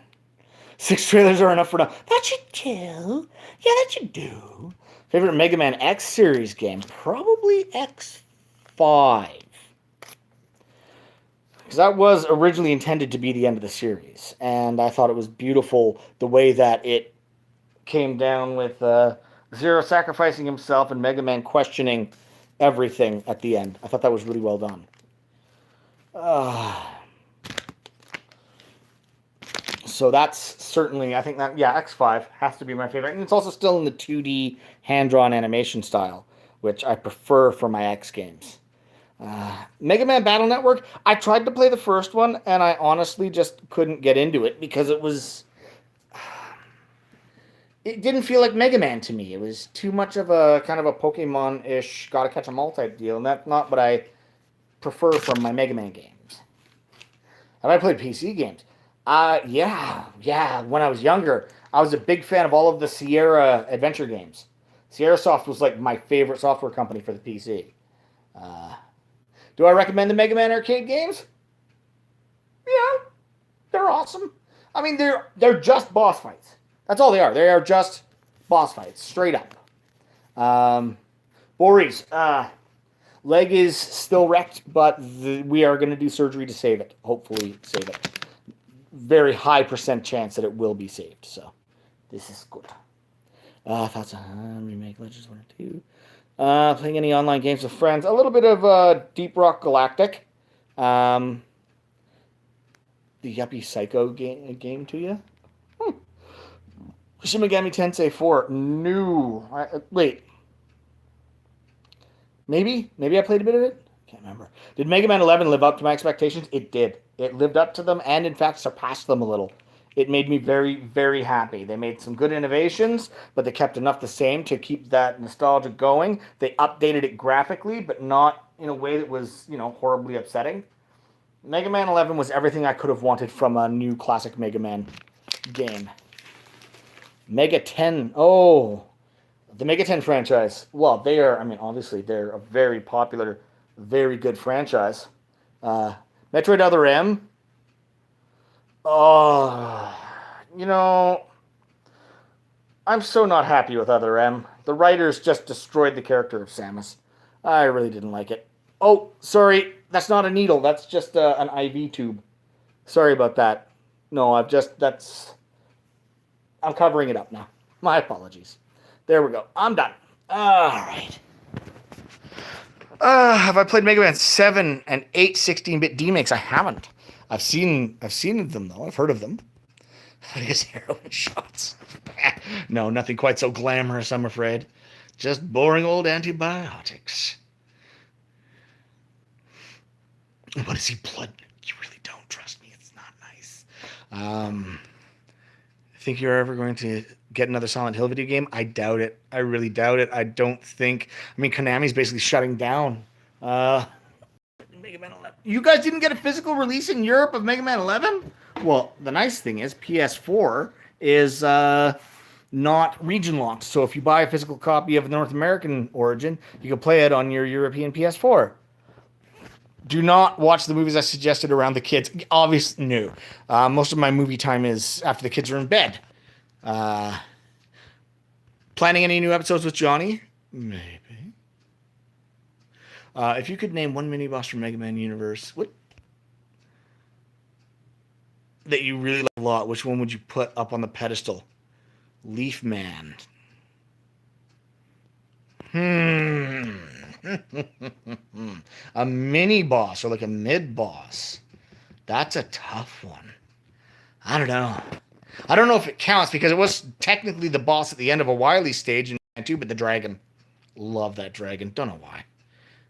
6 trailers are enough for now. That should do. Yeah, that should do. Favorite Mega Man X series game? Probably X5. Because that was originally intended to be the end of the series. And I thought it was beautiful the way that it came down with Zero sacrificing himself and Mega Man questioning everything at the end. I thought that was really well done. So that's certainly, I think that, yeah, X5 has to be my favorite. And it's also still in the 2D hand-drawn animation style, which I prefer for my X games. Mega Man Battle Network. I tried to play the first one, and I honestly just couldn't get into it because it didn't feel like Mega Man to me. It was too much of a kind of a Pokemon-ish, gotta catch 'em all type deal, and that's not what I prefer from my Mega Man games. Have I played PC games? Yeah. When I was younger, I was a big fan of all of the Sierra adventure games. Sierra Soft was like my favorite software company for the PC. Uh, do I recommend the Mega Man arcade games? Yeah, they're awesome. I mean, they're just boss fights. That's all they are. They are just boss fights, straight up. Um, Boris, leg is still wrecked, but we are going to do surgery to save it. Hopefully, save it. Very high % chance that it will be saved. So, this is good. Thoughts on remake Legends 1 and 2. Playing any online games with friends. A little bit of Deep Rock Galactic. The Yuppie Psycho game to you. Shin Megami Tensei 4. New. Wait. Maybe I played a bit of it. Can't remember. Did Mega Man 11 live up to my expectations? It did. It lived up to them and, in fact, surpassed them a little. It made me very, very happy. They made some good innovations, but they kept enough the same to keep that nostalgia going. They updated it graphically, but not in a way that was, horribly upsetting. Mega Man 11 was everything I could have wanted from a new classic Mega Man game. Mega 10. Oh, the Mega 10 franchise. Well, obviously, they're a very popular, very good franchise. Metroid Other M. Oh, I'm so not happy with Other M. The writers just destroyed the character of Samus. I really didn't like it. Oh, sorry, that's not a needle. That's just an IV tube. Sorry about that. No, I'm covering it up now. My apologies. There we go. I'm done. All right. Have I played Mega Man 7 and 8 16-bit D-Makes? I haven't. I've seen them, though. I've heard of them. His heroin shots. No, nothing quite so glamorous, I'm afraid. Just boring old antibiotics. What is he blood? You really don't trust me. It's not nice. Think you're ever going to get another Silent Hill video game? I doubt it. I really doubt it. I don't think. Konami's basically shutting down. Mega Man 11. You guys didn't get a physical release in Europe of Mega Man 11? Well, the nice thing is PS4 is not region locked. So if you buy a physical copy of North American origin, you can play it on your European PS4. Do not watch the movies I suggested around the kids. Obviously, no. Most of my movie time is after the kids are in bed. Planning any new episodes with Johnny? Maybe. If you could name one mini boss from Mega Man universe, what that you really like a lot, which one would you put up on the pedestal? Leaf Man. A mini boss or like a mid boss. That's a tough one. I don't know. I don't know if it counts because it was technically the boss at the end of a Wily stage in 2, but the dragon. Love that dragon. Don't know why.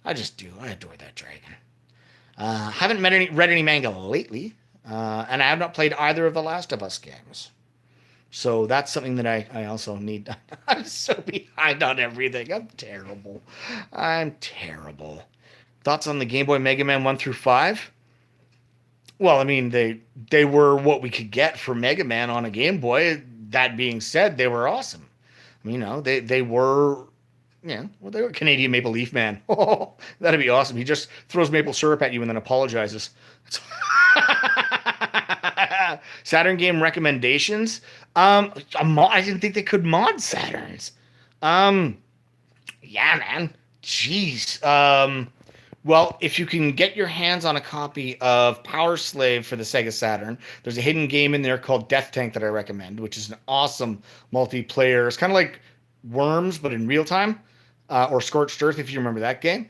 I just do. I adore that dragon. Haven't read any manga lately, and I have not played either of the Last of Us games. So that's something that I also need. I'm so behind on everything. I'm terrible. Thoughts on the Game Boy Mega Man 1 through 5? Well, I mean, they were what we could get for Mega Man on a Game Boy. That being said, they were awesome. They were, they were Canadian Maple Leaf Man. Oh, that'd be awesome. He just throws maple syrup at you and then apologizes. Saturn game recommendations. I didn't think they could mod Saturns. Yeah, man. Jeez. Well, if you can get your hands on a copy of Power Slave for the Sega Saturn, there's a hidden game in there called Death Tank that I recommend, which is an awesome multiplayer. It's kind of like Worms, but in real time, or Scorched Earth, if you remember that game.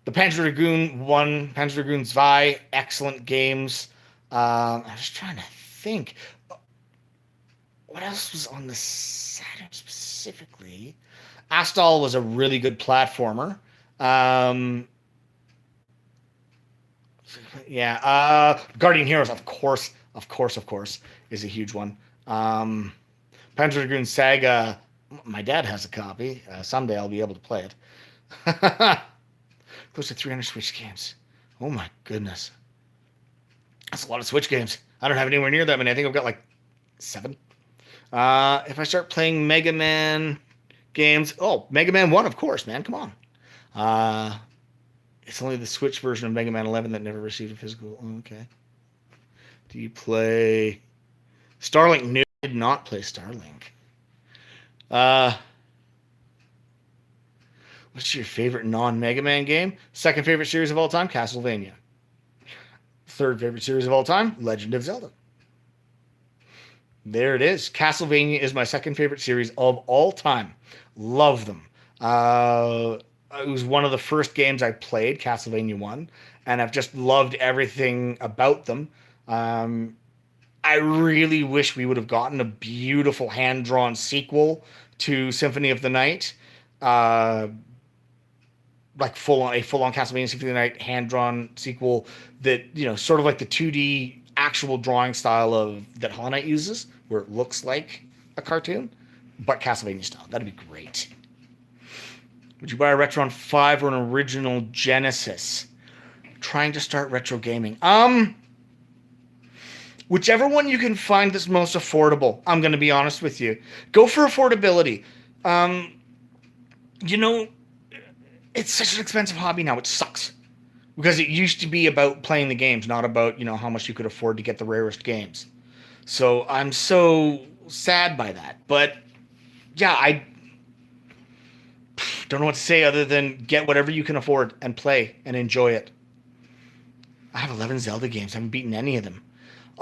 The Panzer Dragoon 1, Panzer Dragoon Zwei, excellent games. I was trying to think. What else was on the Saturn specifically? Astal was a really good platformer. Um, Guardian Heroes, of course, is a huge one. Panzer Dragoon Saga, my dad has a copy. Someday I'll be able to play it. Close to 300 Switch games. Oh my goodness. That's a lot of Switch games. I don't have anywhere near that many. I think I've got like 7. If I start playing Mega Man games, Mega Man 1, of course, man. Come on. It's only the Switch version of Mega Man 11 that never received a physical. Okay. Do you play Starlink? No, I did not play Starlink. What's your favorite non-Mega Man game? Second favorite series of all time, Castlevania. Third favorite series of all time, Legend of Zelda. There it is. Castlevania is my second favorite series of all time. Love them. It was one of the first games I played, Castlevania 1, and I've just loved everything about them. I really wish we would have gotten a beautiful hand-drawn sequel to Symphony of the Night. Like full-on Castlevania Symphony of the Night hand-drawn sequel that, sort of like the 2D actual drawing style that Hollow Knight uses, where it looks like a cartoon, but Castlevania style. That'd be great. Would you buy a Retron 5 or an original Genesis? Trying to start retro gaming. Whichever one you can find that's most affordable. I'm going to be honest with you. Go for affordability. It's such an expensive hobby now. It sucks. Because it used to be about playing the games, not about, how much you could afford to get the rarest games. So I'm so sad by that. But, yeah, I don't know what to say other than get whatever you can afford and play and enjoy it. I have 11 Zelda games. I haven't beaten any of them.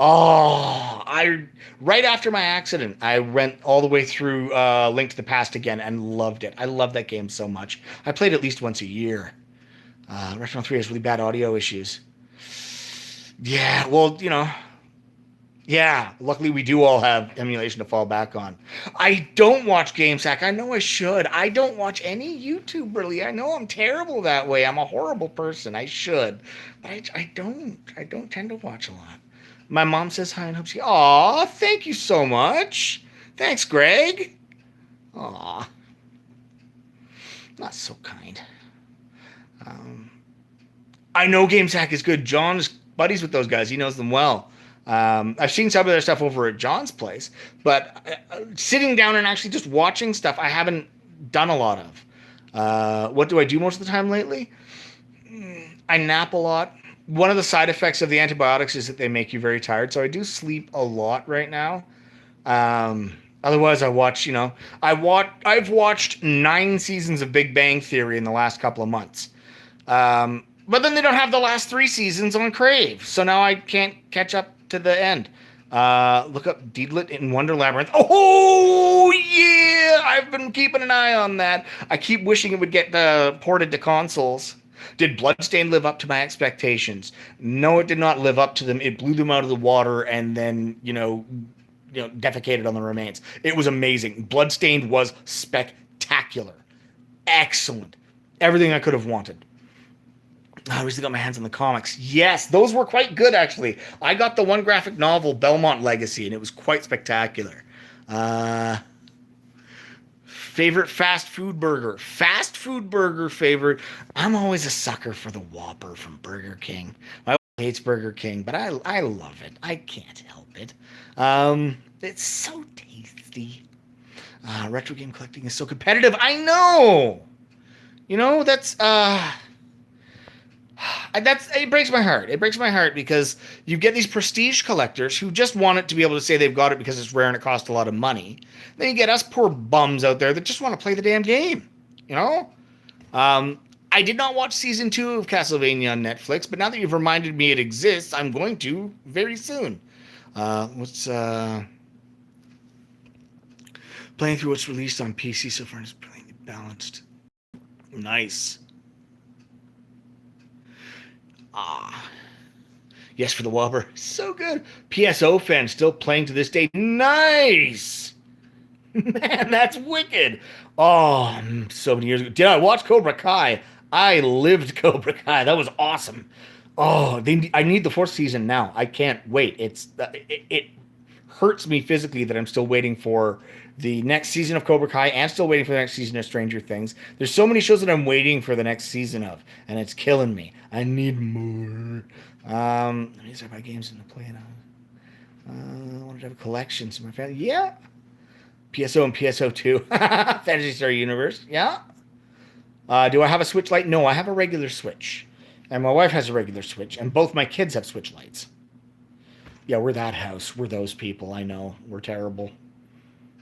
Right after my accident, I went all the way through Link to the Past again and loved it. I love that game so much. I played at least once a year. Retron 3 has really bad audio issues. Yeah, well, yeah, luckily we do all have emulation to fall back on. I don't watch GameSack. I know I should. I don't watch any YouTube, really. I know I'm terrible that way. I'm a horrible person. I should. But I don't. I don't tend to watch a lot. My mom says hi and hopes you... Aw, thank you so much. Thanks, Greg. Aw. Not so kind. I know GameSack is good. John's buddies with those guys. He knows them well. I've seen some of their stuff over at John's place, but sitting down and actually just watching stuff, I haven't done a lot of. What do I do most of the time lately? I nap a lot. One of the side effects of the antibiotics is that they make you very tired, so I do sleep a lot right now. Otherwise, I watch, I've watched 9 seasons of Big Bang Theory in the last couple of months. But then they don't have the last 3 seasons on Crave, so now I can't catch up to the end. Look up Deedlit in Wonder Labyrinth. Oh, yeah! I've been keeping an eye on that. I keep wishing it would get ported to consoles. Did Bloodstained live up to my expectations? No, it did not live up to them. It blew them out of the water and then, defecated on the remains. It was amazing. Bloodstained was spectacular. Excellent. Everything I could have wanted. I recently got my hands on the comics. Yes, those were quite good, actually. I got the one graphic novel, Belmont Legacy, and it was quite spectacular. Favorite fast food burger? Fast food burger favorite? I'm always a sucker for the Whopper from Burger King. My wife hates Burger King, but I love it. I can't help it. It's so tasty. Retro game collecting is so competitive. I know! It breaks my heart. It breaks my heart because you get these prestige collectors who just want it to be able to say they've got it because it's rare and it costs a lot of money. Then you get us poor bums out there that just want to play the damn game. I did not watch season 2 of Castlevania on Netflix, but now that you've reminded me it exists, I'm going to very soon. Playing through what's released on PC so far is brilliantly balanced. Nice. Yes, for the Whopper. So good. PSO fan still playing to this day. Nice. Man, that's wicked. Oh, so many years ago. Did I watch Cobra Kai? I lived Cobra Kai. That was awesome. Oh, I need the fourth season now. I can't wait. It hurts me physically that I'm still waiting for the next season of Cobra Kai and still waiting for the next season of Stranger Things. There's so many shows that I'm waiting for the next season of, and it's killing me. I need more. Let me start my games into play now. I wanted to have collections in my family. Yeah. PSO and PSO2. Fantasy Star Universe. Yeah. Do I have a Switch Lite? No, I have a regular Switch. And my wife has a regular Switch. And both my kids have Switch Lites. Yeah, we're that house. We're those people. I know. We're terrible.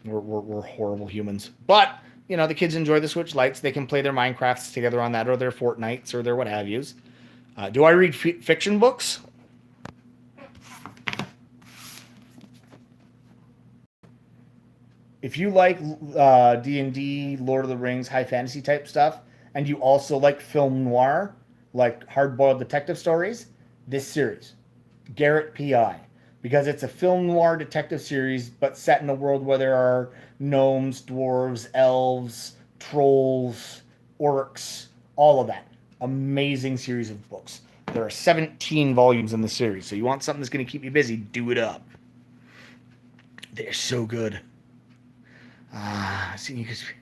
We're horrible humans. But, the kids enjoy the Switch Lites. They can play their Minecrafts together on that, or their Fortnites, or their what have yous. Do I read fiction books? If you like D&D, Lord of the Rings, high fantasy type stuff, and you also like film noir, like hard-boiled detective stories, this series, Garrett P.I., because it's a film noir detective series, but set in a world where there are gnomes, dwarves, elves, trolls, orcs, all of that. Amazing series of books. There are 17 volumes in the series, so you want something that's going to keep you busy, do it up. They're so good.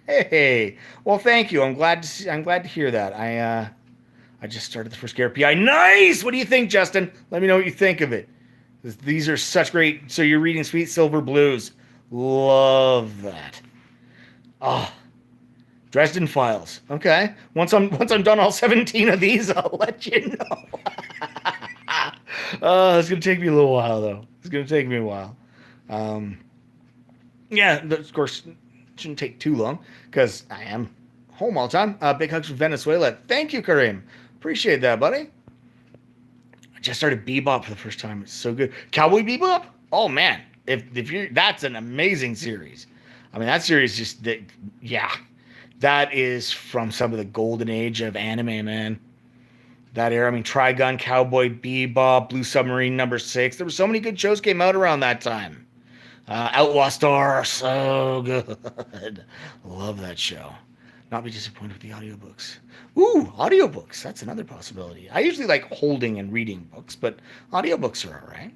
Hey, well, thank you. I'm glad to hear that. I just started the first Garrett PI. Nice. What do you think, Justin? Let me know what you think of it. These are such great. So you're reading Sweet Silver Blues. Love that. Oh, Dresden Files. Okay. Once I'm done all 17 of these, I'll let you know. It's gonna take me a little while though. It's gonna take me a while. Yeah, of course, shouldn't take too long because I am home all the time. Big hugs from Venezuela. Thank you, Kareem. Appreciate that, buddy. I just started Bebop for the first time. It's so good. Cowboy Bebop? Oh man, if you're that's an amazing series. I mean, that series that is from some of the golden age of anime, man. That era. I mean, Trigun, Cowboy Bebop, Blue Submarine #6. There were so many good shows came out around that time. Outlaw Star, so good. Love that show. Not be disappointed with the audiobooks. Ooh, audiobooks. That's another possibility. I usually like holding and reading books, but audiobooks are all right.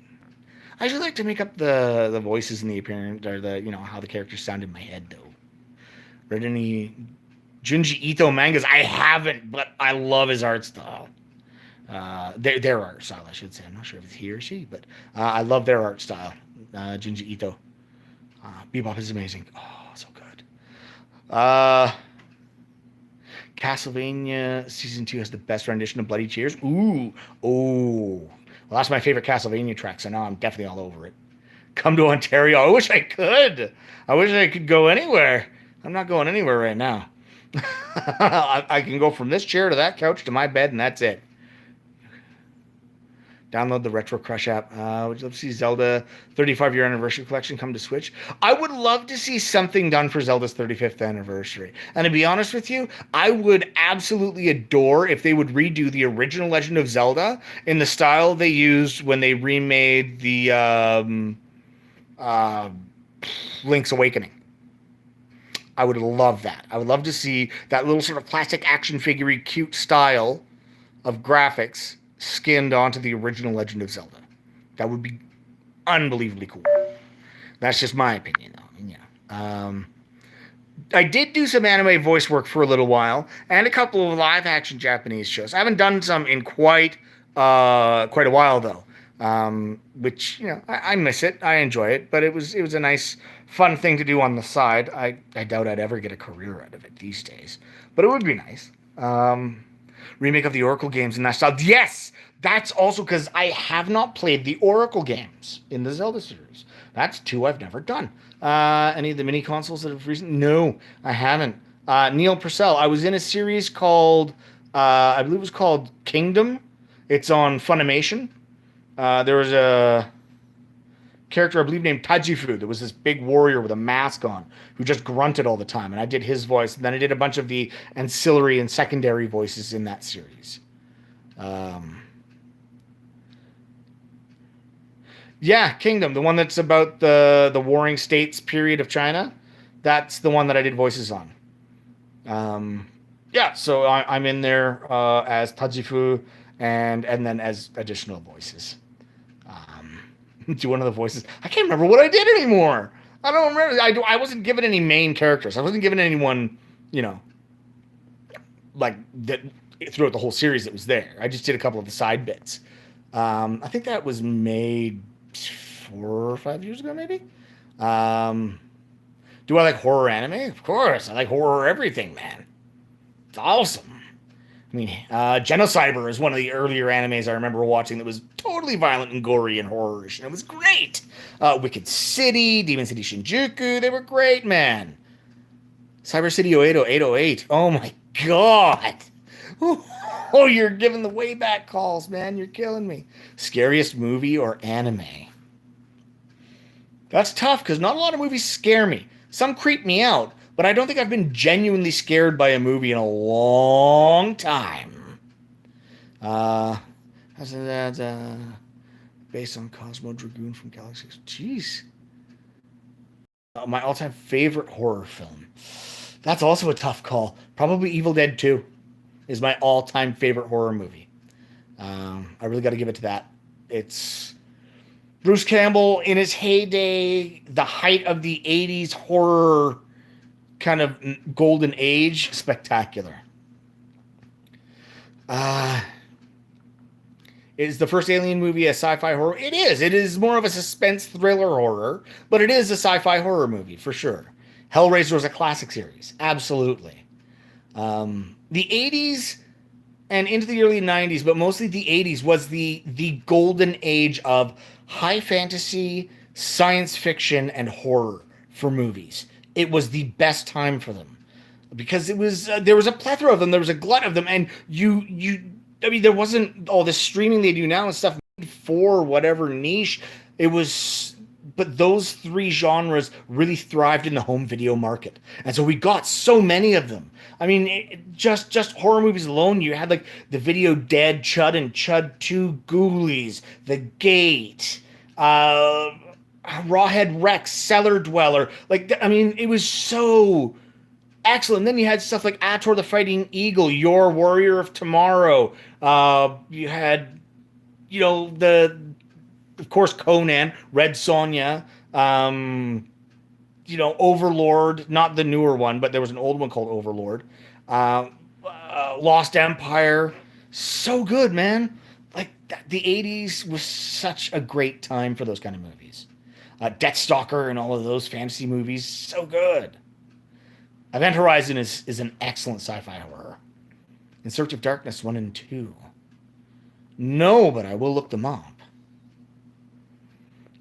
I usually like to make up the voices and the appearance, or how the characters sound in my head, though. Read any Junji Ito mangas? I haven't, but I love his art style. Their art style, I should say. I'm not sure if it's he or she, but I love their art style. Junji Ito. Bebop is amazing. Oh, so good. Castlevania Season 2 has the best rendition of Bloody Tears. Ooh. Oh. Well, that's my favorite Castlevania track, so now I'm definitely all over it. Come to Ontario. I wish I could. I wish I could go anywhere. I'm not going anywhere right now. I can go from this chair to that couch to my bed, and that's it. Download the Retro Crush app. Would you love to see Zelda 35-year anniversary collection come to Switch? I would love to see something done for Zelda's 35th anniversary. And to be honest with you, I would absolutely adore if they would redo the original Legend of Zelda in the style they used when they remade the Link's Awakening. I would love that. I would love to see that little sort of plastic action figure-y cute style of graphics skinned onto the original Legend of Zelda. That would be unbelievably cool. That's just my opinion, though. I did do some anime voice work for a little while, and a couple of live-action Japanese shows. I haven't done some in quite a while, though. Which I miss it. I enjoy it, but it was a nice, fun thing to do on the side. I doubt I'd ever get a career out of it these days, but it would be nice. Remake of the Oracle games in that style. Yes, that's also because I have not played the Oracle games in the Zelda series. That's two I've never done. Any of the mini consoles that have recently? No, I haven't. Neil Purcell. I was in a series called, I believe it was called Kingdom. It's on Funimation. There was a character, I believe, named Tajifu. There was this big warrior with a mask on who just grunted all the time, and I did his voice. And then I did a bunch of the ancillary and secondary voices in that series. Yeah, Kingdom, the one that's about the Warring States period of China. That's the one that I did voices on. Yeah, so I'm in there as Tajifu and then as additional voices. Do one of the voices. I can't remember what I did anymore. I don't remember. I wasn't given any main characters. I wasn't given anyone, you know, like that throughout the whole series that was there. I just did a couple of the side bits. I think that was made 4 or 5 years ago, maybe. Um, do I like horror anime? Of course, I like horror everything, man. It's awesome. I mean, Genocyber is one of the earlier animes I remember watching that was totally violent and gory and horror-ish, and it was great. Wicked City, Demon City Shinjuku, they were great, man. Cyber City 80808, oh my god. Oh, you're giving the way back calls, man. You're killing me. Scariest movie or anime? That's tough because not a lot of movies scare me. Some creep me out, but I don't think I've been genuinely scared by a movie in a long time. How's that? Based on Cosmo Dragoon from Galaxy. Jeez. My all-time favorite horror film. That's also a tough call. Probably Evil Dead 2 is my all-time favorite horror movie. I really got to give it to that. It's Bruce Campbell in his heyday, the height of the 80s horror kind of golden age, spectacular. Is the first Alien movie a sci-fi horror? It is. It is more of a suspense thriller horror, but it is a sci-fi horror movie for sure. Hellraiser was a classic series. Absolutely. The 80s and into the early 90s, but mostly the 80s was the golden age of high fantasy, science fiction, and horror for movies. It was the best time for them because it was there was a plethora of them, there was a glut of them, and I mean, there wasn't all this streaming they do now and stuff for whatever niche. It was, but those three genres really thrived in the home video market, and so we got so many of them. I mean, just horror movies alone, you had like The Video Dead, Chud and Chud 2, Ghoulies, The Gate, Rawhead Rex, Cellar Dweller. Like, I mean, it was so excellent. And then you had stuff like Ator the Fighting Eagle, Your Warrior of Tomorrow. You had, of course, Conan, Red Sonja, Overlord, not the newer one, but there was an old one called Overlord. Lost Empire. So good, man. Like, the 80s was such a great time for those kind of movies. Deathstalker and all of those fantasy movies, so good. Event Horizon is an excellent sci-fi horror. In Search of Darkness 1 and 2. No, but I will look them up.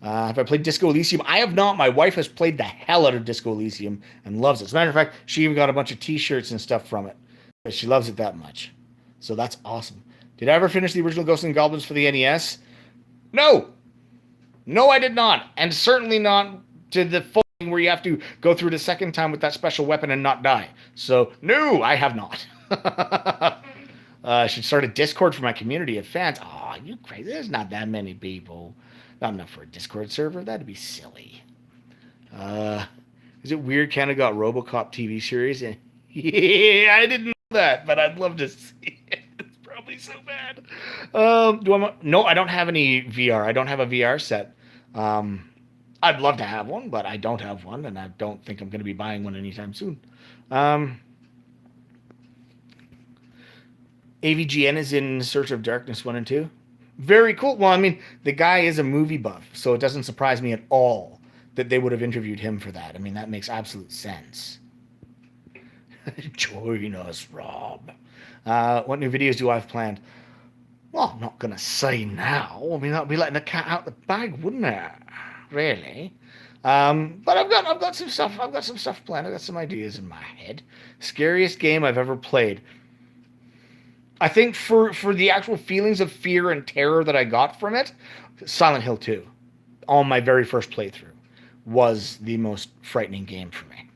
Have I played Disco Elysium? I have not. My wife has played the hell out of Disco Elysium and loves it. As a matter of fact, she even got a bunch of t-shirts and stuff from it. But she loves it that much. So that's awesome. Did I ever finish the original Ghosts and Goblins for the NES? No! No, I did not. And certainly not to the full thing where you have to go through the second time with that special weapon and not die. So, no, I have not. I should start a Discord for my community of fans. Oh, you crazy. There's not that many people. Not enough for a Discord server. That'd be silly. Is it weird Canada got RoboCop TV series? Yeah, I didn't know that, but I'd love to see it. It's probably so bad. No, I don't have any VR. I don't have a VR set. I'd love to have one, but I don't have one, and I don't think I'm going to be buying one anytime soon. AVGN is in Search of Darkness 1 and 2. Very cool. Well, I mean, the guy is a movie buff, so it doesn't surprise me at all that they would have interviewed him for that. I mean, that makes absolute sense. Join us, Rob. What new videos do I have planned? Well, I'm not going to say now. I mean, that would be letting the cat out the bag, wouldn't it? Really? But I've got some stuff. I've got some stuff planned. I've got some ideas in my head. Scariest game I've ever played. I think for the actual feelings of fear and terror that I got from it, Silent Hill 2, on my very first playthrough, was the most frightening game for me.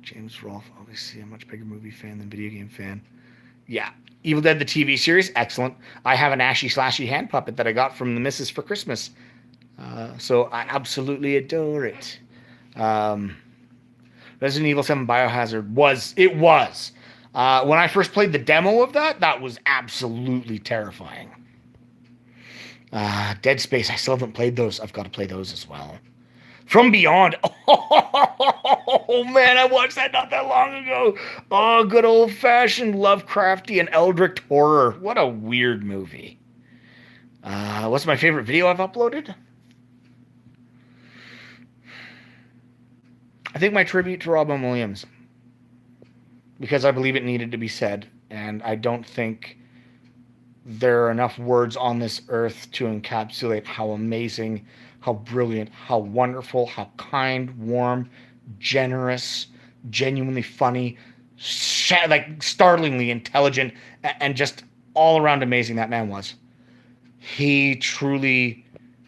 James Rolfe, obviously a much bigger movie fan than video game fan. Yeah. Evil Dead, the TV series, excellent. I have an Ashy Slashy hand puppet that I got from the missus for Christmas. So I absolutely adore it. Um, Resident Evil 7 Biohazard was. When I first played the demo of that, that was absolutely terrifying. Dead Space, I still haven't played those. I've got to play those as well. From Beyond. Oh, man, I watched that not that long ago. Oh, good old fashioned Lovecrafty and Eldritch horror. What a weird movie. What's my favorite video I've uploaded? I think my tribute to Robin Williams. Because I believe it needed to be said. And I don't think there are enough words on this earth to encapsulate how amazing, how brilliant, how wonderful, how kind, warm, generous, genuinely funny, like startlingly intelligent, and just all around amazing that man was. He truly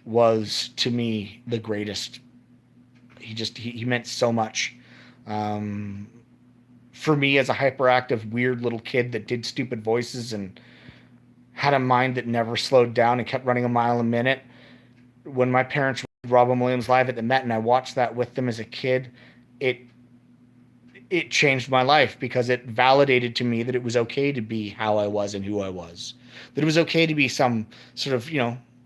was, to me, the greatest. He meant so much. For me, as a hyperactive, weird little kid that did stupid voices and had a mind that never slowed down and kept running a mile a minute. When my parents watched Robin Williams live at the Met and I watched that with them as a kid, it changed my life because it validated to me that it was okay to be how I was and who I was. That it was okay to be some sort of,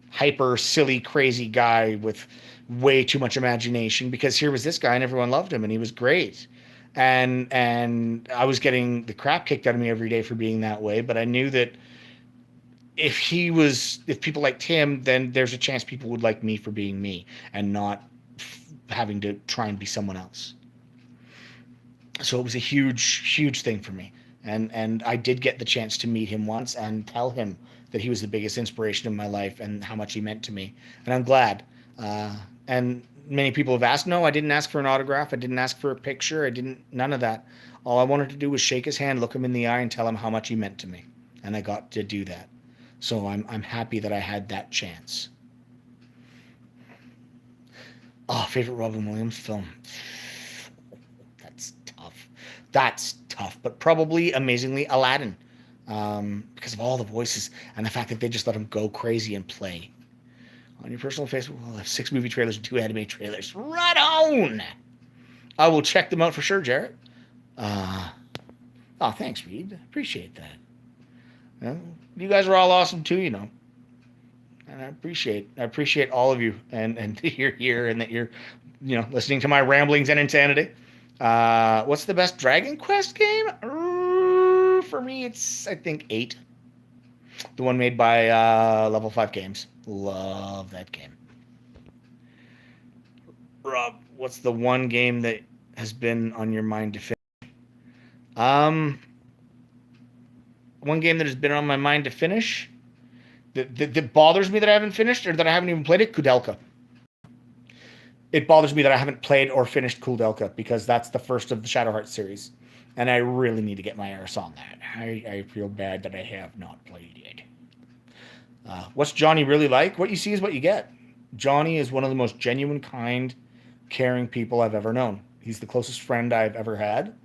hyper, silly, crazy guy with way too much imagination, because here was this guy and everyone loved him and he was great. And I was getting the crap kicked out of me every day for being that way, but I knew that if people liked him, then there's a chance people would like me for being me and not having to try and be someone else. So it was a huge thing for me. And I did get the chance to meet him once and tell him that he was the biggest inspiration in my life and how much he meant to me. And I'm glad. And many people have asked. No, I didn't ask for an autograph. I didn't ask for a picture. None of that. All I wanted to do was shake his hand, look him in the eye, and tell him how much he meant to me. And I got to do that. So I'm happy that I had that chance. Oh, favorite Robin Williams film. That's tough, but probably amazingly Aladdin, because of all the voices and the fact that they just let him go crazy and play. On your personal Facebook, we'll have 6 movie trailers and 2 anime trailers. Right on! I will check them out for sure, Jarrett. Thanks, Reed. Appreciate that. You guys are all awesome too, And I appreciate all of you and that you're here and that you're, listening to my ramblings and insanity. What's the best Dragon Quest game? For me, it's, I think, 8. The one made by Level 5 Games. Love that game. Rob, what's the one game that has been on your mind to finish? One game that has been on my mind to finish that bothers me that I haven't finished or that I haven't even played it, Kudelka. It bothers me that I haven't played or finished Kudelka because that's the first of the Shadow Hearts series. And I really need to get my arse on that. I feel bad that I have not played it. What's Johnny really like? What you see is what you get. Johnny is one of the most genuine, kind, caring people I've ever known. He's the closest friend I've ever had.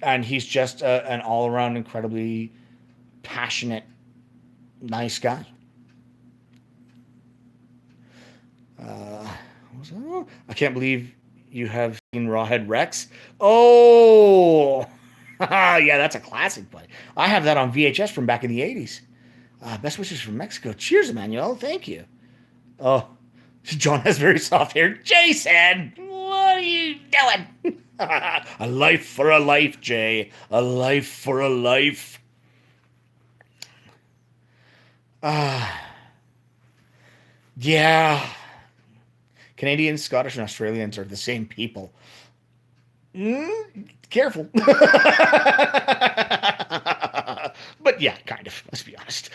And he's just an all-around incredibly passionate, nice guy. I can't believe you have seen Rawhead Rex. Oh, yeah, that's a classic play. I have that on VHS from back in the 80s. Best wishes from Mexico. Cheers, Emmanuel. Thank you. Oh, John has very soft hair. Jason, what are you doing? A life for a life, Jay. A life for a life. Yeah. Canadians, Scottish, and Australians are the same people. Careful. But yeah, kind of. Let's be honest.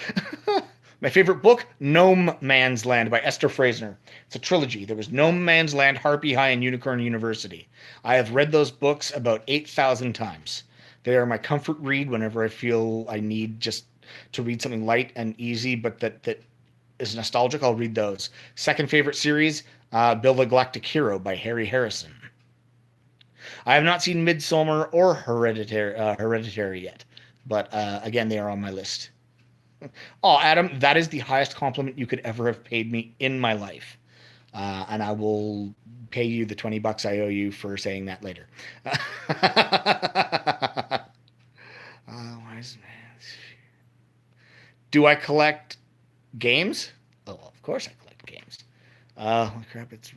My favorite book, Gnome Man's Land by Esther Fraser. It's a trilogy. There was Gnome Man's Land, Harpy High, and Unicorn University. I have read those books about 8,000 times. They are my comfort read whenever I feel I need just to read something light and easy, but that is nostalgic. I'll read those. Second favorite series, Bill the Galactic Hero by Harry Harrison. I have not seen Midsommar or Hereditary yet, but again, they are on my list. Oh, Adam, that is the highest compliment you could ever have paid me in my life. And I will pay you the $20 I owe you for saying that later. Wise man. Do I collect games? Oh, of course I collect games. Oh crap! It's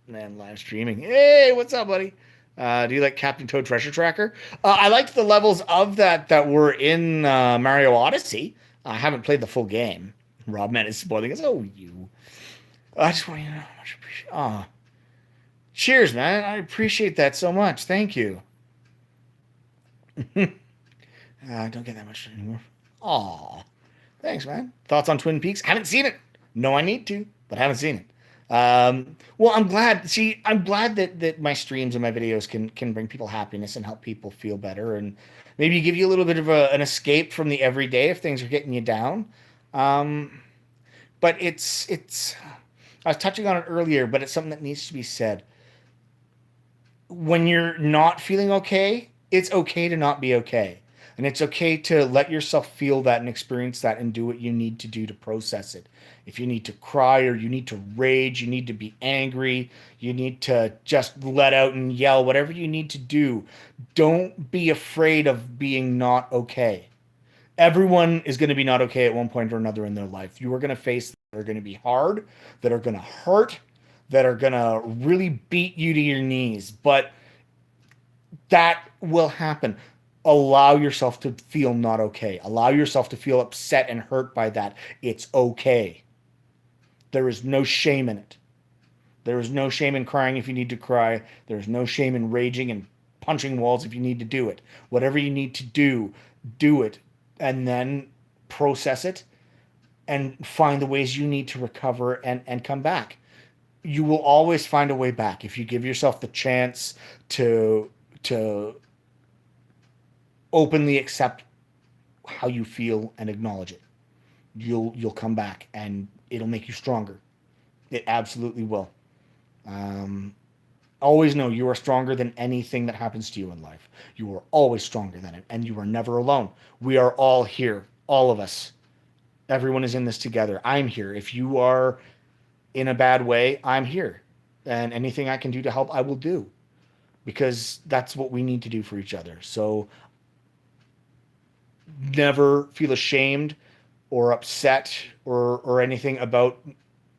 man live streaming. Hey, what's up, buddy? Do you like Captain Toad Treasure Tracker? I liked the levels of that were in Mario Odyssey. I haven't played the full game. RobMan is spoiling us. Oh, you. I just want you to know how much I appreciate. Oh, cheers, man. I appreciate that so much. Thank you. I don't get that much anymore. Aw, thanks, man. Thoughts on Twin Peaks? Haven't seen it. No, I need to, but haven't seen it. Well, I'm glad. See, I'm glad that my streams and my videos can bring people happiness and help people feel better, and maybe give you a little bit of an escape from the everyday if things are getting you down. Um, but it's. I was touching on it earlier, but it's something that needs to be said. When you're not feeling okay, it's okay to not be okay. And it's okay to let yourself feel that and experience that and do what you need to do to process it. If you need to cry or you need to rage, you need to be angry, you need to just let out and yell, whatever you need to do, don't be afraid of being not okay. Everyone is going to be not okay at one point or another in their life. You are going to face that are going to be hard, that are going to hurt, that are going to really beat you to your knees. But that will happen. Allow yourself to feel not okay. Allow yourself to feel upset and hurt by that. It's okay. There is no shame in it. There is no shame in crying if you need to cry. There is no shame in raging and punching walls if you need to do it. Whatever you need to do, do it. And then process it and find the ways you need to recover and come back. You will always find a way back if you give yourself the chance to openly accept how you feel and acknowledge it. You'll come back and it'll make you stronger. It absolutely will. Always know you are stronger than anything that happens to you in life. You are always stronger than it, and you are never alone. We are all here, all of us. Everyone is in this together. I'm here. If you are in a bad way, I'm here. And anything I can do to help, I will do. Because that's what we need to do for each other. So never feel ashamed or upset or anything about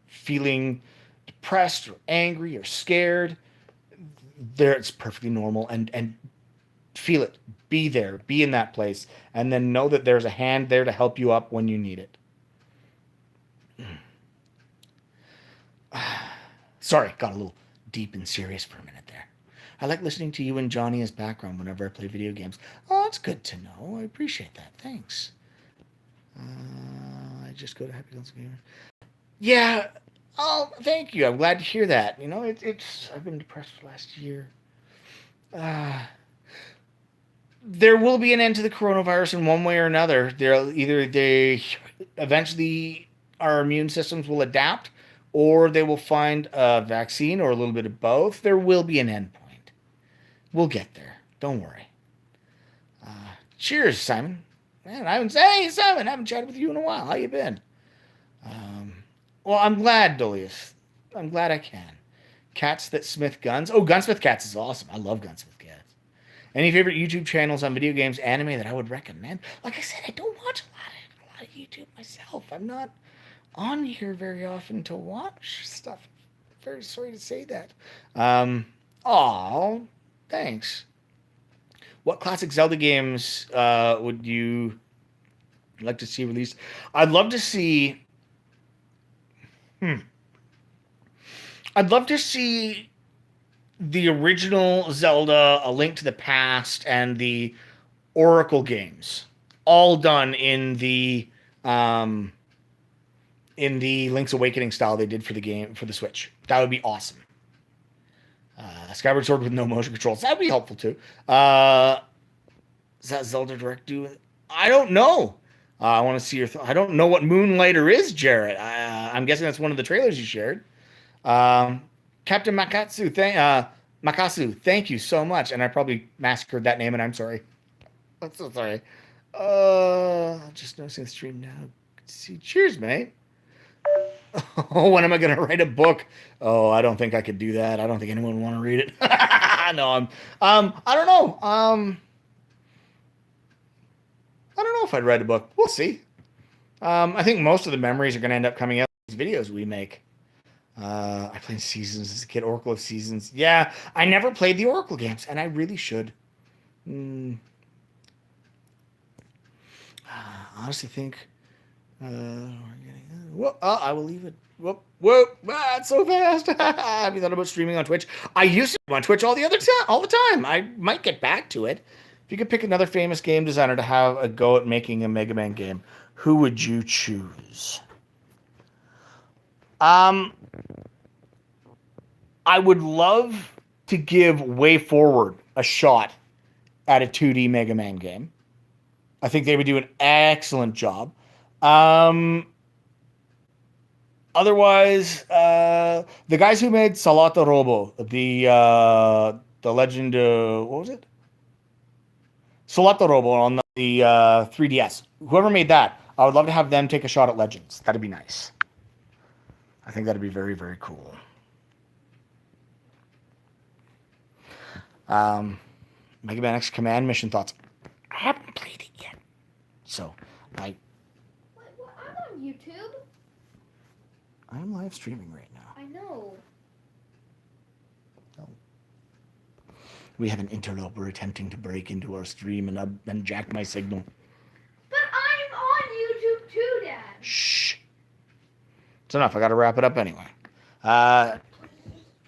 feeling depressed or angry or scared. There, it's perfectly normal, and feel it. Be there. Be in that place. And then know that there's a hand there to help you up when you need it. Sorry, got a little deep and serious for a minute there. I like listening to you and Johnny as background whenever I play video games. Oh, that's good to know. I appreciate that. Thanks. I just go to Happy Guns Gamer. Yeah. Oh, thank you. I'm glad to hear that. You know, it's. I've been depressed for the last year. There will be an end to the coronavirus in one way or another. They eventually our immune systems will adapt, or they will find a vaccine, or a little bit of both. There will be an end point. We'll get there. Don't worry. Cheers, Simon. Man, hey, Simon, I haven't chatted with you in a while. How you been? Well, I'm glad, Dolius. I'm glad I can. Cats that smith guns. Oh, Gunsmith Cats is awesome. I love Gunsmith Cats. Any favorite YouTube channels on video games, anime that I would recommend? Like I said, I don't watch a lot of YouTube myself. I'm not on here very often to watch stuff. Very sorry to say that. Aw, thanks. What classic Zelda games would you like to see released? I'd love to see. I'd love to see the original Zelda, A Link to the Past, and the Oracle games, all done in the Link's Awakening style they did for the game for the Switch. That would be awesome. Skyward Sword with no motion controls. That would be helpful too. Does that Zelda Direct do? I don't know. I want to see your. I don't know what Moonlighter is, Jarrett. I'm guessing that's one of the trailers you shared. Captain Makasu, Makasu, thank you so much. And I probably massacred that name, and I'm sorry. I'm so sorry. Just noticing the stream now. See, cheers, mate. Oh, when am I going to write a book? Oh, I don't think I could do that. I don't think anyone would want to read it. No, I don't know. I don't know if I'd write a book. We'll see. I think most of the memories are going to end up coming out in these videos we make. I played Seasons as a kid, Oracle of Seasons. Yeah, I never played the Oracle games, and I really should. I honestly think. I will leave it. Whoa! That's so fast. Have you thought about streaming on Twitch? I used to do on Twitch all the time. I might get back to it. If you could pick another famous game designer to have a go at making a Mega Man game, who would you choose? I would love to give Way Forward a shot at a 2D Mega Man game. I think they would do an excellent job. Otherwise, the guys who made Salata Robo, the legend, what was it? Salata Robo on the 3DS. Whoever made that, I would love to have them take a shot at Legends. That'd be nice. I think that'd be very, very cool. Mega Man X Command mission thoughts. I haven't played it yet. So, I'm on YouTube. I'm live streaming right now. I know. Oh. We have an interloper attempting to break into our stream and jack my signal. But I'm on YouTube too, Dad. Shh. It's enough. I got to wrap it up anyway.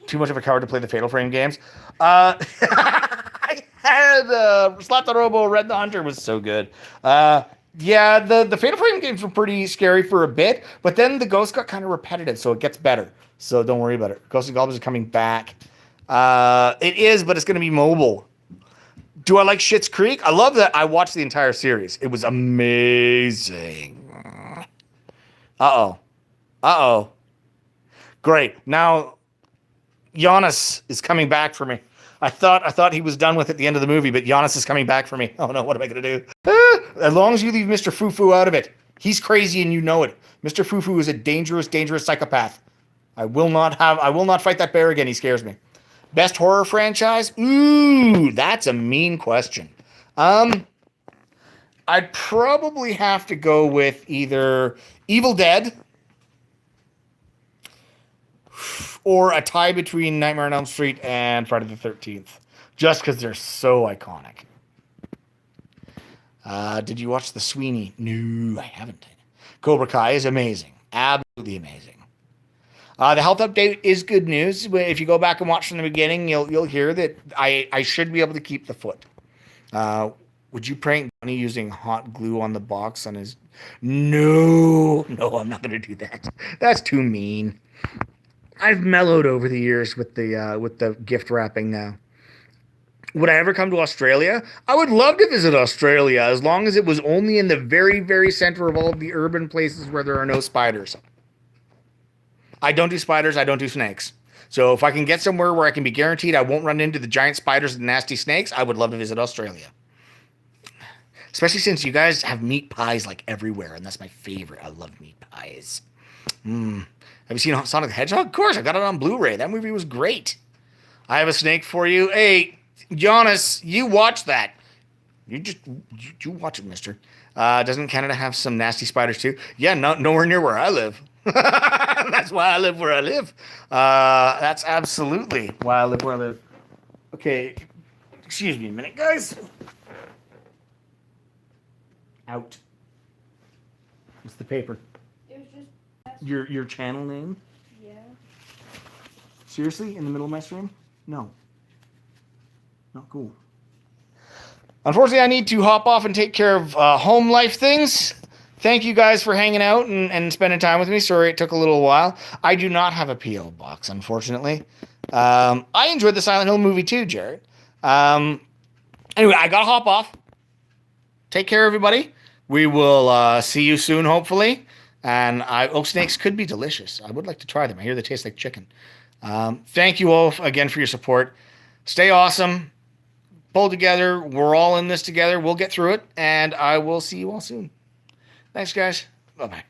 Too much of a coward to play the Fatal Frame games. I had Slap the Robo, Red the Hunter was so good. Yeah, the Fatal Frame games were pretty scary for a bit, but then the Ghosts got kind of repetitive, so it gets better. So don't worry about it. Ghosts and Goblins are coming back. It is, but it's going to be mobile. Do I like Schitt's Creek? I love that. I watched the entire series. It was amazing. Uh-oh. Great. Now, Giannis is coming back for me. I thought he was done with it at the end of the movie, but Giannis is coming back for me. Oh no, what am I going to do? As long as you leave Mr. Fufu out of it. He's crazy and you know it. Mr. Fufu is a dangerous, dangerous psychopath. I will not fight that bear again. He scares me. Best horror franchise? Ooh, that's a mean question. I'd probably have to go with either Evil Dead or a tie between Nightmare on Elm Street and Friday the 13th, just because they're so iconic. Did you watch The Sweeney? No, I haven't. Cobra Kai is amazing. Absolutely amazing. The health update is good news. If you go back and watch from the beginning, you'll hear that I should be able to keep the foot. Would you prank Johnny using hot glue on the box on his... No, I'm not going to do that. That's too mean. I've mellowed over the years with the gift wrapping now. Would I ever come to Australia? I would love to visit Australia as long as it was only in the very, very center of all of the urban places where there are no spiders. I don't do spiders. I don't do snakes. So if I can get somewhere where I can be guaranteed I won't run into the giant spiders and nasty snakes, I would love to visit Australia. Especially since you guys have meat pies like everywhere, and that's my favorite. I love meat pies. Have you seen Sonic the Hedgehog? Of course, I got it on Blu-ray. That movie was great. I have a snake for you. Hey, Giannis, you watch that. You watch it, mister. Doesn't Canada have some nasty spiders too? Yeah, nowhere near where I live. That's why I live where I live. That's absolutely why I live where I live. Okay, excuse me a minute, guys. Out. What's the paper? It was just... Your channel name? Yeah. Seriously? In the middle of my stream? No. Not cool. Unfortunately, I need to hop off and take care of home life things. Thank you guys for hanging out and spending time with me. Sorry it took a little while. I do not have a P.O. box, unfortunately. I enjoyed the Silent Hill movie too, Jared. Anyway, I gotta hop off. Take care, everybody. We will see you soon, hopefully. And oak snakes could be delicious. I would like to try them. I hear they taste like chicken. Thank you all again for your support. Stay awesome. pull together. We're all in this together. We'll get through it, and I will see you all soon. Thanks, guys. Bye-bye.